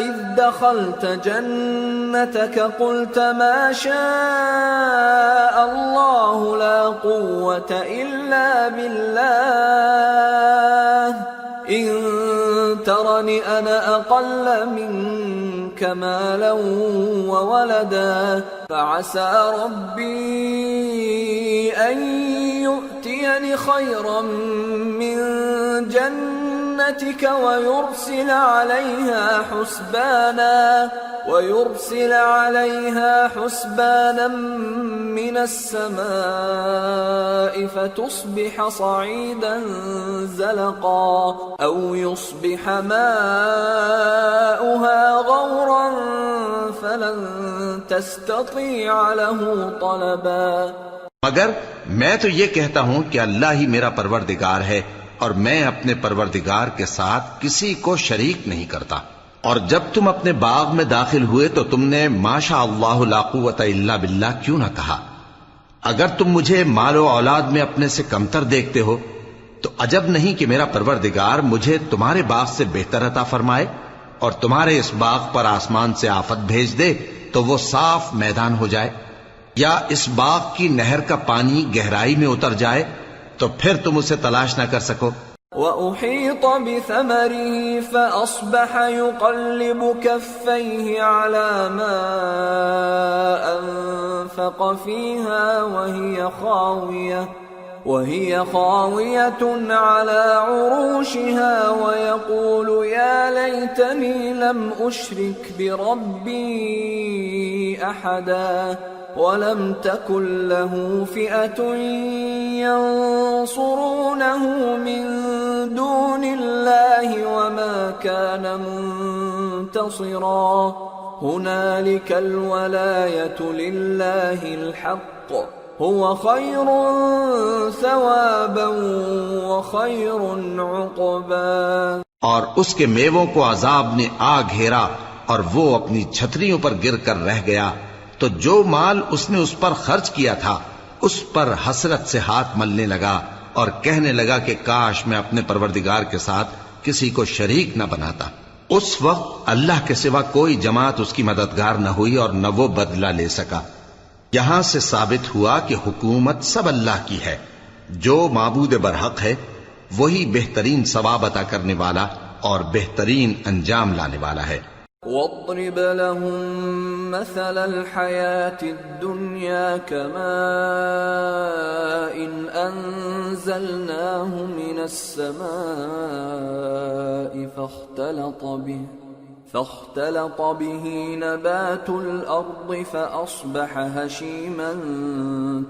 اذ دخلت جنتك قلت ما شاء الله لا قوة الا بالله ان ترني انا اقل منك مالا وولدا فعسى ربي ان يؤتيني خيرا من جنتك ويرسل عليها حسبانا من السماء فتصبح صعيدا زلقا أو يصبح ماؤها غورا فلن تستطيع له طلبا. مگر میں تو یہ کہتا ہوں کہ اللہ ہی میرا پروردگار ہے اور میں اپنے پروردگار کے ساتھ کسی کو شریک نہیں کرتا. اور جب تم اپنے باغ میں داخل ہوئے تو تم نے ماشاء اللہ لا قوت الا باللہ کیوں نہ کہا؟ اگر تم مجھے مال و اولاد میں اپنے سے کمتر دیکھتے ہو تو عجب نہیں کہ میرا پروردگار مجھے تمہارے باغ سے بہتر عطا فرمائے اور تمہارے اس باغ پر آسمان سے آفت بھیج دے تو وہ صاف میدان ہو جائے، یا اس باغ کی نہر کا پانی گہرائی میں اتر جائے تو پھر تم اسے تلاش نہ کر سکو. وَأُحِيطَ بِثَمَرِهِ فَأَصْبَحَ يُقَلِّبُ كَفَّيْهِ عَلَى مَا أَنفَقَ فِيهَا وَهِيَ خَاوِيَةٌ عَلَى عُرُوشِهَا وَيَقُولُ يَا لَيْتَنِي لَمْ أُشْرِكْ بِرَبِّي أَحَدًا وَلَمْ تَكُنْ لَهُ فِئَةٌ يَنصُرُونَهُ مِنْ دُونِ اللَّهِ وَمَا كَانَ مُنْتَصِرًا. هُنَالِكَ الْوَلَايَةُ لِلَّهِ الْحَقِّ هُوَ خَيْرٌ ثَوَابًا وَخَيْرٌ عُقْبًا. اور اس کے میووں کو عذاب نے آ گھیرا اور وہ اپنی چھتریوں پر گر کر رہ گیا، تو جو مال اس نے اس پر خرچ کیا تھا اس پر حسرت سے ہاتھ ملنے لگا اور کہنے لگا کہ کاش میں اپنے پروردگار کے ساتھ کسی کو شریک نہ بناتا. اس وقت اللہ کے سوا کوئی جماعت اس کی مددگار نہ ہوئی اور نہ وہ بدلہ لے سکا. یہاں سے ثابت ہوا کہ حکومت سب اللہ کی ہے. جو معبود برحق ہے وہی بہترین ثواب عطا کرنے والا اور بہترین انجام لانے والا ہے. وَاضْرِبْ لَهُم مَّثَلَ الْحَيَاةِ الدُّنْيَا كَمَاءٍ أَنزَلْنَاهُ مِنَ السَّمَاءِ فاختلط به نبات الأرض فأصبح هشيما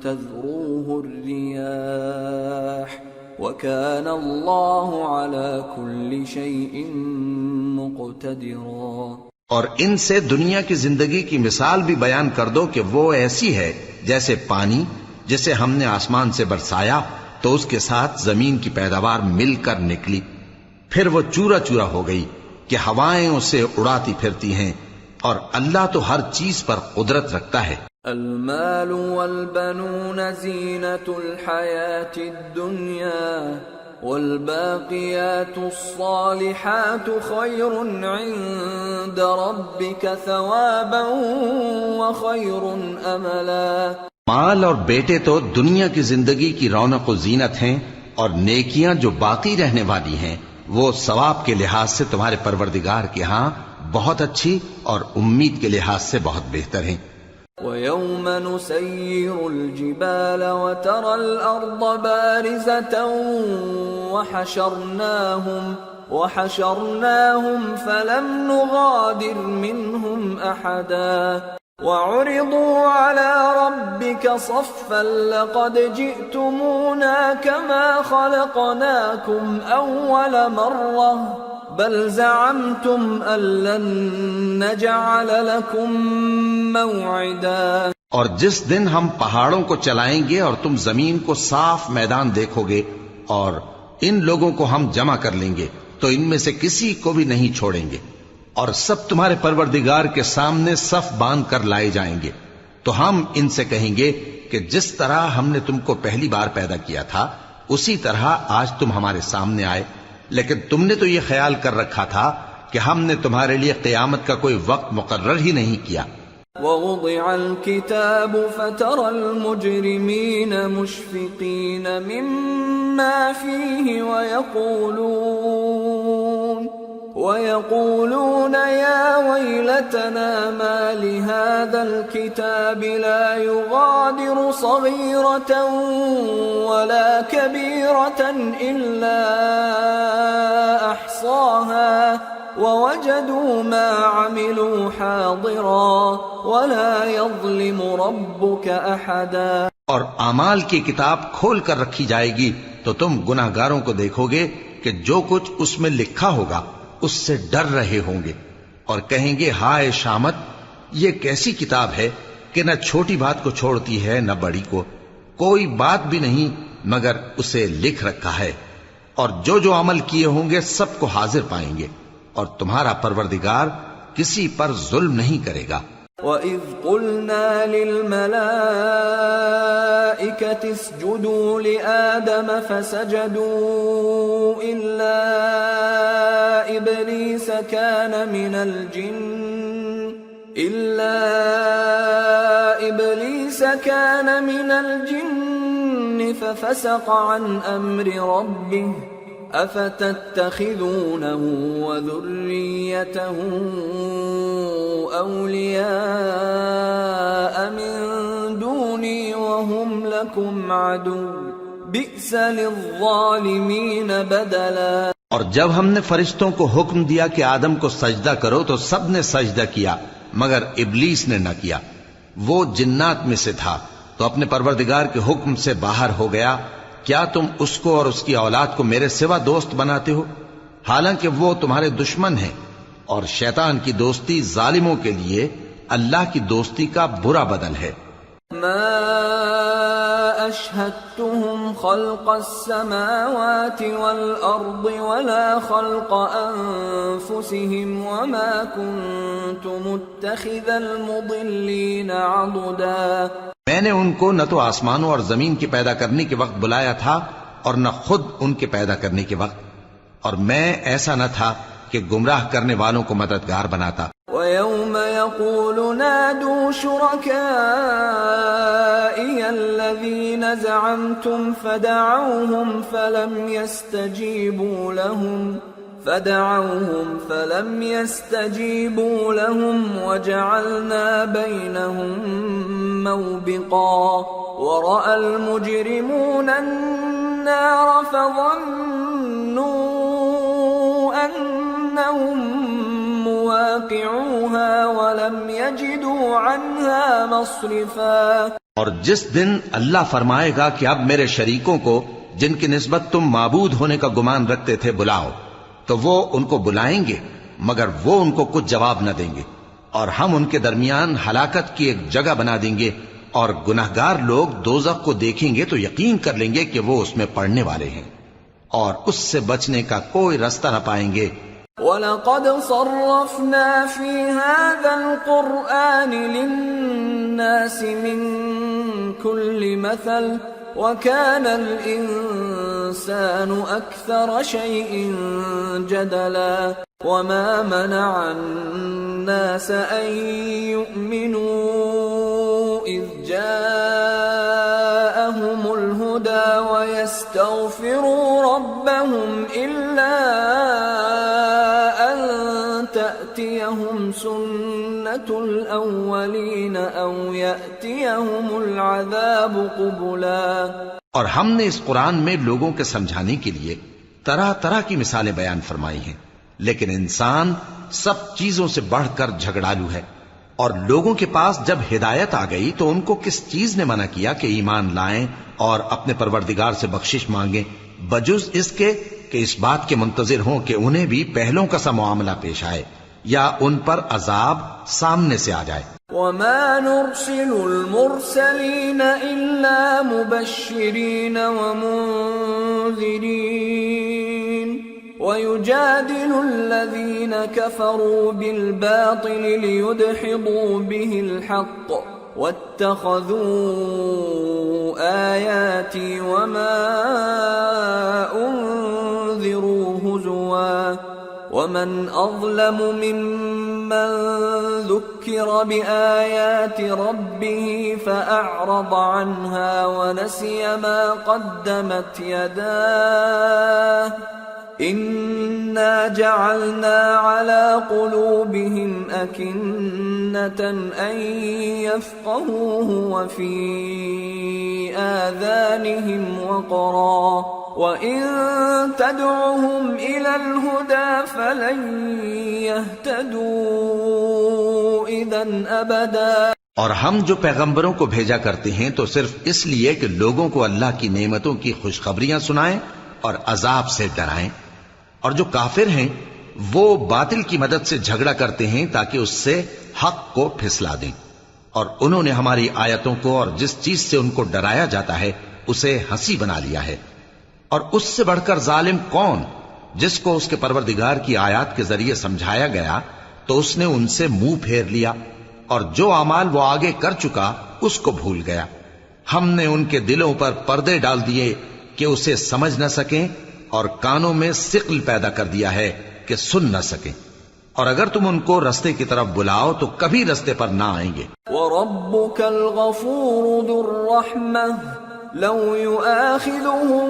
تذروه الرياح وكان الله على كل شيء مقتدرا. اور ان سے دنیا کی زندگی کی مثال بھی بیان کر دو کہ وہ ایسی ہے جیسے پانی جسے ہم نے آسمان سے برسایا تو اس کے ساتھ زمین کی پیداوار مل کر نکلی، پھر وہ چورا چورا ہو گئی کہ ہوائیں اسے اڑاتی پھرتی ہیں، اور اللہ تو ہر چیز پر قدرت رکھتا ہے. المال والبنون زینة الحیاة الدنیا والباقيات الصالحات خير عند ربك ثوابا وخير املا۔ مال اور بیٹے تو دنیا کی زندگی کی رونق و زینت ہیں، اور نیکیاں جو باقی رہنے والی ہیں وہ ثواب کے لحاظ سے تمہارے پروردگار کے ہاں بہت اچھی اور امید کے لحاظ سے بہت بہتر ہیں۔ وَيَوْمَ نُسَيِّرُ الْجِبَالَ وَتَرَى الْأَرْضَ بَارِزَةً وَحَشَرْنَاهُمْ فَلَمْ نُغَادِرْ مِنْهُمْ أَحَدًا وَعُرِضُوا عَلَى رَبِّكَ صَفًّا لَقَدْ جِئْتُمُونَا كَمَا خَلَقْنَاكُمْ أَوَّلَ مَرَّةٍ بل زعمتم أن لن نجعل لكم موعدا۔ اور جس دن ہم پہاڑوں کو چلائیں گے اور تم زمین کو صاف میدان دیکھو گے اور ان لوگوں کو ہم جمع کر لیں گے تو ان میں سے کسی کو بھی نہیں چھوڑیں گے، اور سب تمہارے پروردگار کے سامنے صف باندھ کر لائے جائیں گے، تو ہم ان سے کہیں گے کہ جس طرح ہم نے تم کو پہلی بار پیدا کیا تھا اسی طرح آج تم ہمارے سامنے آئے، لیکن تم نے تو یہ خیال کر رکھا تھا کہ ہم نے تمہارے لیے قیامت کا کوئی وقت مقرر ہی نہیں کیا۔ وَوُضِعَ الْكِتَابُ فَتَرَى الْمُجْرِمِينَ مُشْفِقِينَ مِمَّا فِيهِ وَيَقُولُونَ يَا وَيْلَتَنَا مَا لِهَذَا الْكِتَابِ لَا يُغَادِرُ صَغِيرَةً وَلَا كَبِيرَةً إِلَّا أَحْصَاهَا وَوَجَدُوا مَا عَمِلُوا حَاضِرًا وَلَا يَظْلِمُ رَبُّكَ أَحَدًا۔ اور اعمال کی کتاب کھول کر رکھی جائے گی تو تم گناہگاروں کو دیکھو گے کہ جو کچھ اس میں لکھا ہوگا اس سے ڈر رہے ہوں گے، اور کہیں گے ہائے شامت، یہ کیسی کتاب ہے کہ نہ چھوٹی بات کو چھوڑتی ہے نہ بڑی کو، کوئی بات بھی نہیں مگر اسے لکھ رکھا ہے، اور جو جو عمل کیے ہوں گے سب کو حاضر پائیں گے، اور تمہارا پروردگار کسی پر ظلم نہیں کرے گا۔ وَإِذْ قُلْنَا لِلْمَلَائِكَةِ اسْجُدُوا لِآدَمَ فَسَجَدُوا إِلَّا إِبْلِيسَ كَانَ مِنَ الْجِنِّ فَفَسَقَ عَنْ أَمْرِ رَبِّهِ أَفَتَتَّخِذُونَهُ وَذُرِّيَّتَهُ أَوْلِيَاءَ مِن دُونِي وَهُمْ لَكُمْ عَدُوٌّ بِئْسَ لِلظَّالِمِينَ بَدَلًا۔ اور جب ہم نے فرشتوں کو حکم دیا کہ آدم کو سجدہ کرو تو سب نے سجدہ کیا مگر ابلیس نے نہ کیا، وہ جنات میں سے تھا تو اپنے پروردگار کے حکم سے باہر ہو گیا۔ کیا تم اس کو اور اس کی اولاد کو میرے سوا دوست بناتے ہو، حالانکہ وہ تمہارے دشمن ہیں، اور شیطان کی دوستی ظالموں کے لیے اللہ کی دوستی کا برا بدل ہے۔ ما اشهدتهم خلق السماوات والارض ولا خلق انفسهم وما كنت متخذ المضلين عضدا۔ میں نے ان کو نہ تو آسمانوں اور زمین کی پیدا کرنے کے وقت بلایا تھا اور نہ خود ان کے پیدا کرنے کے وقت، اور میں ایسا نہ تھا کہ گمراہ کرنے والوں کو مددگار بناتا۔ وَيَوْمَ يَقُولُ نَادُوا شُرَكَائِيَ الَّذِينَ زَعَمْتُمْ فَدَعَوْهُمْ فَلَمْ يَسْتَجِيبُوا لَهُمْ وَجَعَلْنَا بَيْنَهُمْ مَوْبِقًا وَرَأَى الْمُجْرِمُونَ النَّارَ فَظَنُّوا أَنَّهُمْ مواقعوها ولم يجدوا عنها مصرفا۔ اور جس دن اللہ فرمائے گا کہ اب میرے شریکوں کو جن کی نسبت تم معبود ہونے کا گمان رکھتے تھے بلاؤ، تو وہ ان کو بلائیں گے مگر وہ ان کو کچھ جواب نہ دیں گے، اور ہم ان کے درمیان ہلاکت کی ایک جگہ بنا دیں گے، اور گناہگار لوگ دوزخ کو دیکھیں گے تو یقین کر لیں گے کہ وہ اس میں پڑنے والے ہیں، اور اس سے بچنے کا کوئی رستہ نہ پائیں گے۔ وَلَقَدْ صَرَّفْنَا فِي هَذَا الْقُرْآنِ لِلنَّاسِ مِنْ كُلِّ مَثَلٍ وَكَانَ الْإِنسَانُ الإنسان أكثر شيء جدلا وما منع الناس أن يؤمنوا إذ جاءهم الهدى ويستغفروا ربهم إلا أن تأتيهم سنة الأولين أو يأتيهم العذاب قبلا۔ اور ہم نے اس قرآن میں لوگوں کے سمجھانے کے لیے طرح طرح کی مثالیں بیان فرمائی ہیں، لیکن انسان سب چیزوں سے بڑھ کر جھگڑالو ہے، اور لوگوں کے پاس جب ہدایت آ گئی تو ان کو کس چیز نے منع کیا کہ ایمان لائیں اور اپنے پروردگار سے بخشش مانگیں، بجز اس کے کہ اس بات کے منتظر ہوں کہ انہیں بھی پہلوں کا سا معاملہ پیش آئے یا ان پر عذاب سامنے سے آ جائے۔ وما نرسل المرسلين إلا مبشرين ومنذرين ويجادل الذين كفروا بالباطل ليدحضوا به الحق واتخذوا آياتي وما أنذروا هزوا ومن أظلم ممن ذكر بآيات ربه فأعرض عنها ونسي ما قدمت يداه إنا جعلنا على قلوبهم أكنة أن يفقهوه وفي آذانهم وقرا وإن تدعهم إلى الهدى فلن يهتدوا إذا أبدا۔ اور ہم جو پیغمبروں کو بھیجا کرتے ہیں تو صرف اس لیے کہ لوگوں کو اللہ کی نعمتوں کی خوشخبریاں سنائیں اور عذاب سے ڈرائیں، اور جو کافر ہیں وہ باطل کی مدد سے جھگڑا کرتے ہیں تاکہ اس سے حق کو پھسلا دیں، اور انہوں نے ہماری آیتوں کو اور جس چیز سے ان کو ڈرایا جاتا ہے اسے ہنسی بنا لیا ہے۔ اور اس سے بڑھ کر ظالم کون جس کو اس کے پروردگار کی آیات کے ذریعے سمجھایا گیا تو اس نے ان سے منہ پھیر لیا، اور جو اعمال وہ آگے کر چکا اس کو بھول گیا۔ ہم نے ان کے دلوں پر پردے ڈال دیے کہ اسے سمجھ نہ سکیں، اور کانوں میں ثقل پیدا کر دیا ہے کہ سن نہ سکیں، اور اگر تم ان کو رستے کی طرف بلاؤ تو کبھی رستے پر نہ آئیں گے۔ وَرَبُّكَ الْغَفُورُ ذُو الرَّحْمَةِ لَوْ يُؤَاخِذُهُم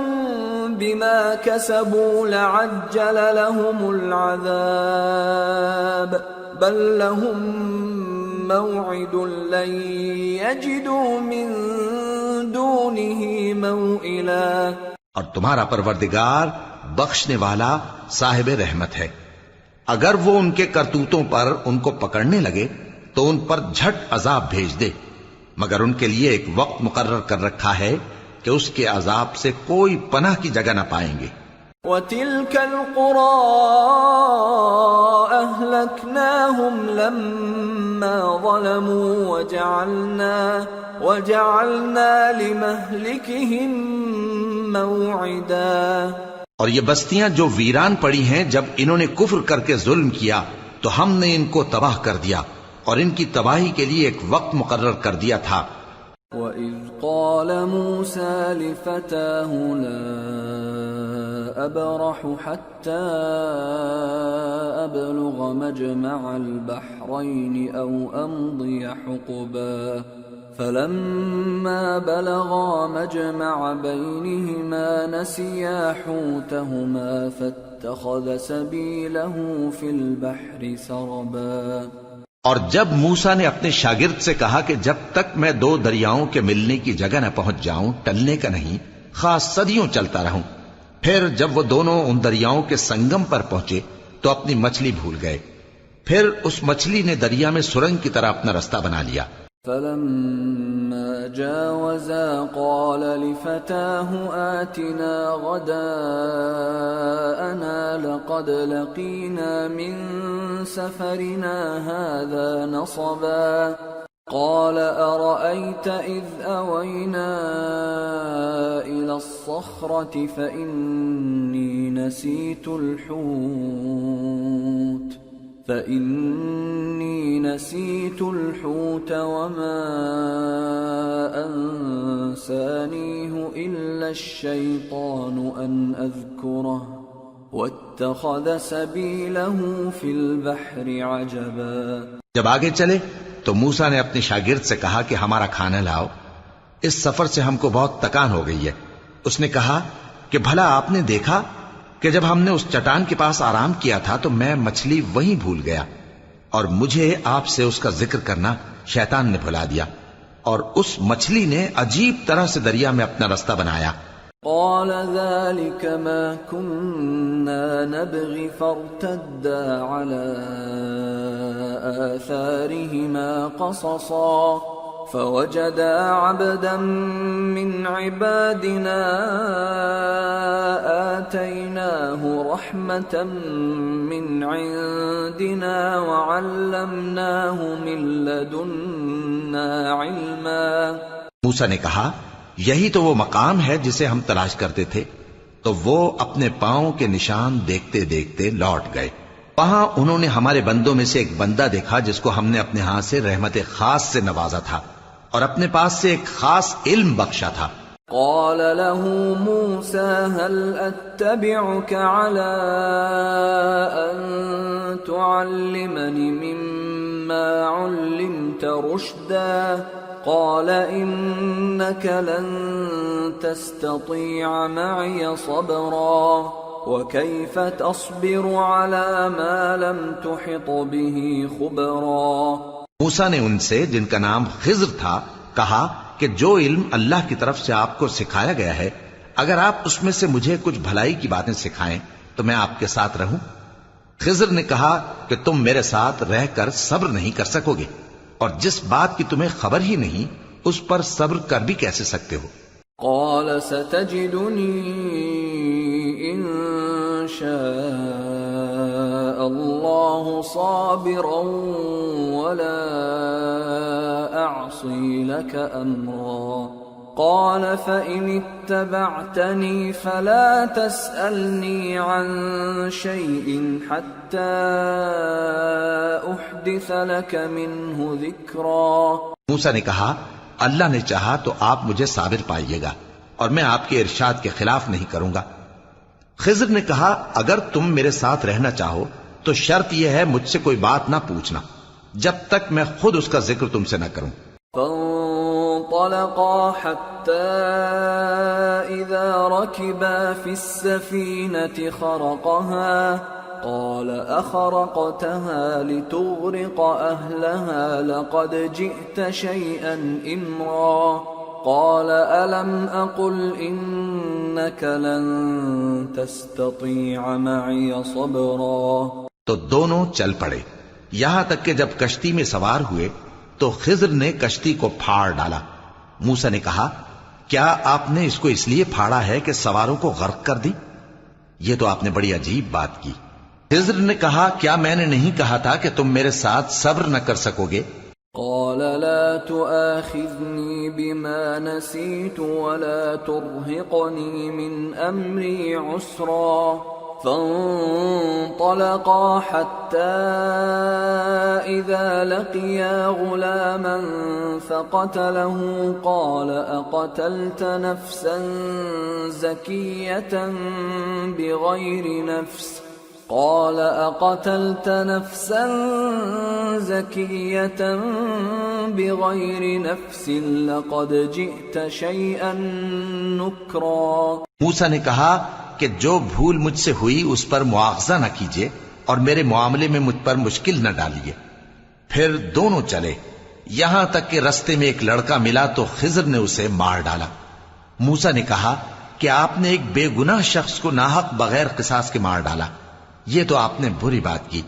بِمَا كَسَبُوا لَعَجَّلَ لَهُمُ الْعَذَابَ بَل لَّهُم مَّوْعِدٌ لَّن يَجِدُوا مِن دُونِهِ مَوْئِلًا۔ اور تمہارا پروردگار بخشنے والا صاحب رحمت ہے، اگر وہ ان کے کرتوتوں پر ان کو پکڑنے لگے تو ان پر جھٹ عذاب بھیج دے، مگر ان کے لیے ایک وقت مقرر کر رکھا ہے کہ اس کے عذاب سے کوئی پناہ کی جگہ نہ پائیں گے۔ وَتِلْكَ الْقُرَىٰ أَهْلَكْنَاهُمْ لَمَّا ظَلَمُوا وَجَعَلْنَا لِمَهْلِكِهِمْ مَوْعِدًا۔ اور یہ بستیاں جو ویران پڑی ہیں جب انہوں نے کفر کر کے ظلم کیا تو ہم نے ان کو تباہ کر دیا، اور ان کی تباہی کے لیے ایک وقت مقرر کر دیا تھا۔ وَإِذْ قَالَ مُوسَى لِفَتَاهُ لَا أَبْرَحُ حَتَّى أَبْلُغَ مَجْمَعَ الْبَحْرَيْنِ أَوْ أَمْضِيَ حُقُبًا فَلَمَّا بَلَغَا مَجْمَعَ بَيْنِهِمَا نَسِيَا حُوتَهُمَا فَاتَّخَذَ سَبِيلَهُ فِي الْبَحْرِ سَرَبًا۔ اور جب موسیٰ نے اپنے شاگرد سے کہا کہ جب تک میں دو دریاؤں کے ملنے کی جگہ نہ پہنچ جاؤں ٹلنے کا نہیں، خاص صدیوں چلتا رہوں، پھر جب وہ دونوں ان دریاؤں کے سنگم پر پہنچے تو اپنی مچھلی بھول گئے، پھر اس مچھلی نے دریا میں سرنگ کی طرح اپنا رستہ بنا لیا۔ فَلَمَّا جَاوَزَا قَالَ لِفَتَاهُ آتِنَا غَدَاءَنَا لَقَدْ لَقِينَا مِن سَفَرِنَا هَذَا نَصَبًا قَالَ أَرَأَيْتَ إِذْ أَوَيْنَا إِلَى الصَّخْرَةِ فَإِنِّي نَسِيتُ الْحُوتَ فإني نسيت الحوت وما أنسانيه إلا الشيطان أن أذكره واتخذ سبيله في البحر عجبا. جب آگے چلے تو موسیٰ نے اپنے شاگرد سے کہا کہ ہمارا کھانا لاؤ، اس سفر سے ہم کو بہت تکان ہو گئی ہے. اس نے کہا کہ بھلا آپ نے دیکھا کہ جب ہم نے اس چٹان کے پاس آرام کیا تھا تو میں مچھلی وہیں بھول گیا، اور مجھے آپ سے اس کا ذکر کرنا شیطان نے بھلا دیا، اور اس مچھلی نے عجیب طرح سے دریا میں اپنا رستہ بنایا. قال ذلك ما كنا نبغي فارتدا على آثارهما قصصا فوجدا عبدا من عبادنا آتيناه رحمة من عندنا وعلمناه من لدنا علما. موسیٰ نے کہا یہی تو وہ مقام ہے جسے ہم تلاش کرتے تھے. تو وہ اپنے پاؤں کے نشان دیکھتے دیکھتے لوٹ گئے. وہاں انہوں نے ہمارے بندوں میں سے ایک بندہ دیکھا جس کو ہم نے اپنے ہاتھ سے رحمت خاص سے نوازا تھا اور اپنے پاس سے ایک خاص علم بخشا تھا. قال له موسى هل أتبعك على أن تعلمني مما علمت رشدا قال إنك لن تستطيع معي صبرا وكيف تصبر على ما لم تحط به خبرا. موسیٰ نے ان سے جن کا نام خضر تھا کہا کہ جو علم اللہ کی طرف سے آپ کو سکھایا گیا ہے اگر آپ اس میں سے مجھے کچھ بھلائی کی باتیں سکھائیں تو میں آپ کے ساتھ رہوں. خضر نے کہا کہ تم میرے ساتھ رہ کر صبر نہیں کر سکو گے، اور جس بات کی تمہیں خبر ہی نہیں اس پر صبر کر بھی کیسے سکتے ہو. قال ستجدني إن شاء الله صابرا ولا أعصي لك أمرا. قال فإن اتبعتني فلا تسألني عن شيء حتى أحدث لك منه ذكرا. موسیٰ نے کہا اللہ نے چاہا تو آپ مجھے صابر پائیے گا اور میں آپ کے ارشاد کے خلاف نہیں کروں گا. خضر نے کہا اگر تم میرے ساتھ رہنا چاہو تو شرط یہ ہے مجھ سے کوئی بات نہ پوچھنا جب تک میں خود اس کا ذکر تم سے نہ کروں. فانطلقا حتى إذا ركبا في السفينة خرقها قال أخرقتها لتغرق أهلها لقد جئت شيئا إمرا. قال ألم أقل إنك لن تستطيع معي صبرا. تو دونوں چل پڑے یہاں تک کہ جب کشتی میں سوار ہوئے تو خضر نے کشتی کو پھاڑ ڈالا. موسیٰ نے کہا کیا آپ نے اس کو اس لیے پھاڑا ہے کہ سواروں کو غرق کر دی؟ یہ تو آپ نے بڑی عجیب بات کی. خضر نے کہا کیا میں نے نہیں کہا تھا کہ تم میرے ساتھ صبر نہ کر سکو گے؟ قال لا تؤاخذني بما نسيت ولا ترهقني من أمري عسرا. فانطلقا حتى إذا لقيا غلاما فقتله قال أقتلت نفسا زكية بغير نفس قال أقتلت نفسا زكية بغير نفس لقد جئت شيئا نكرا. موسیٰ نے کہا کہ جو بھول مجھ سے ہوئی اس پر مواخذہ نہ کیجیے اور میرے معاملے میں مجھ پر مشکل نہ ڈالیے. پھر دونوں چلے یہاں تک کہ رستے میں ایک لڑکا ملا تو خضر نے اسے مار ڈالا. موسیٰ نے کہا کہ آپ نے ایک بے گناہ شخص کو ناحق بغیر قصاص کے مار ڈالا، یہ تو آپ نے بری بات کی.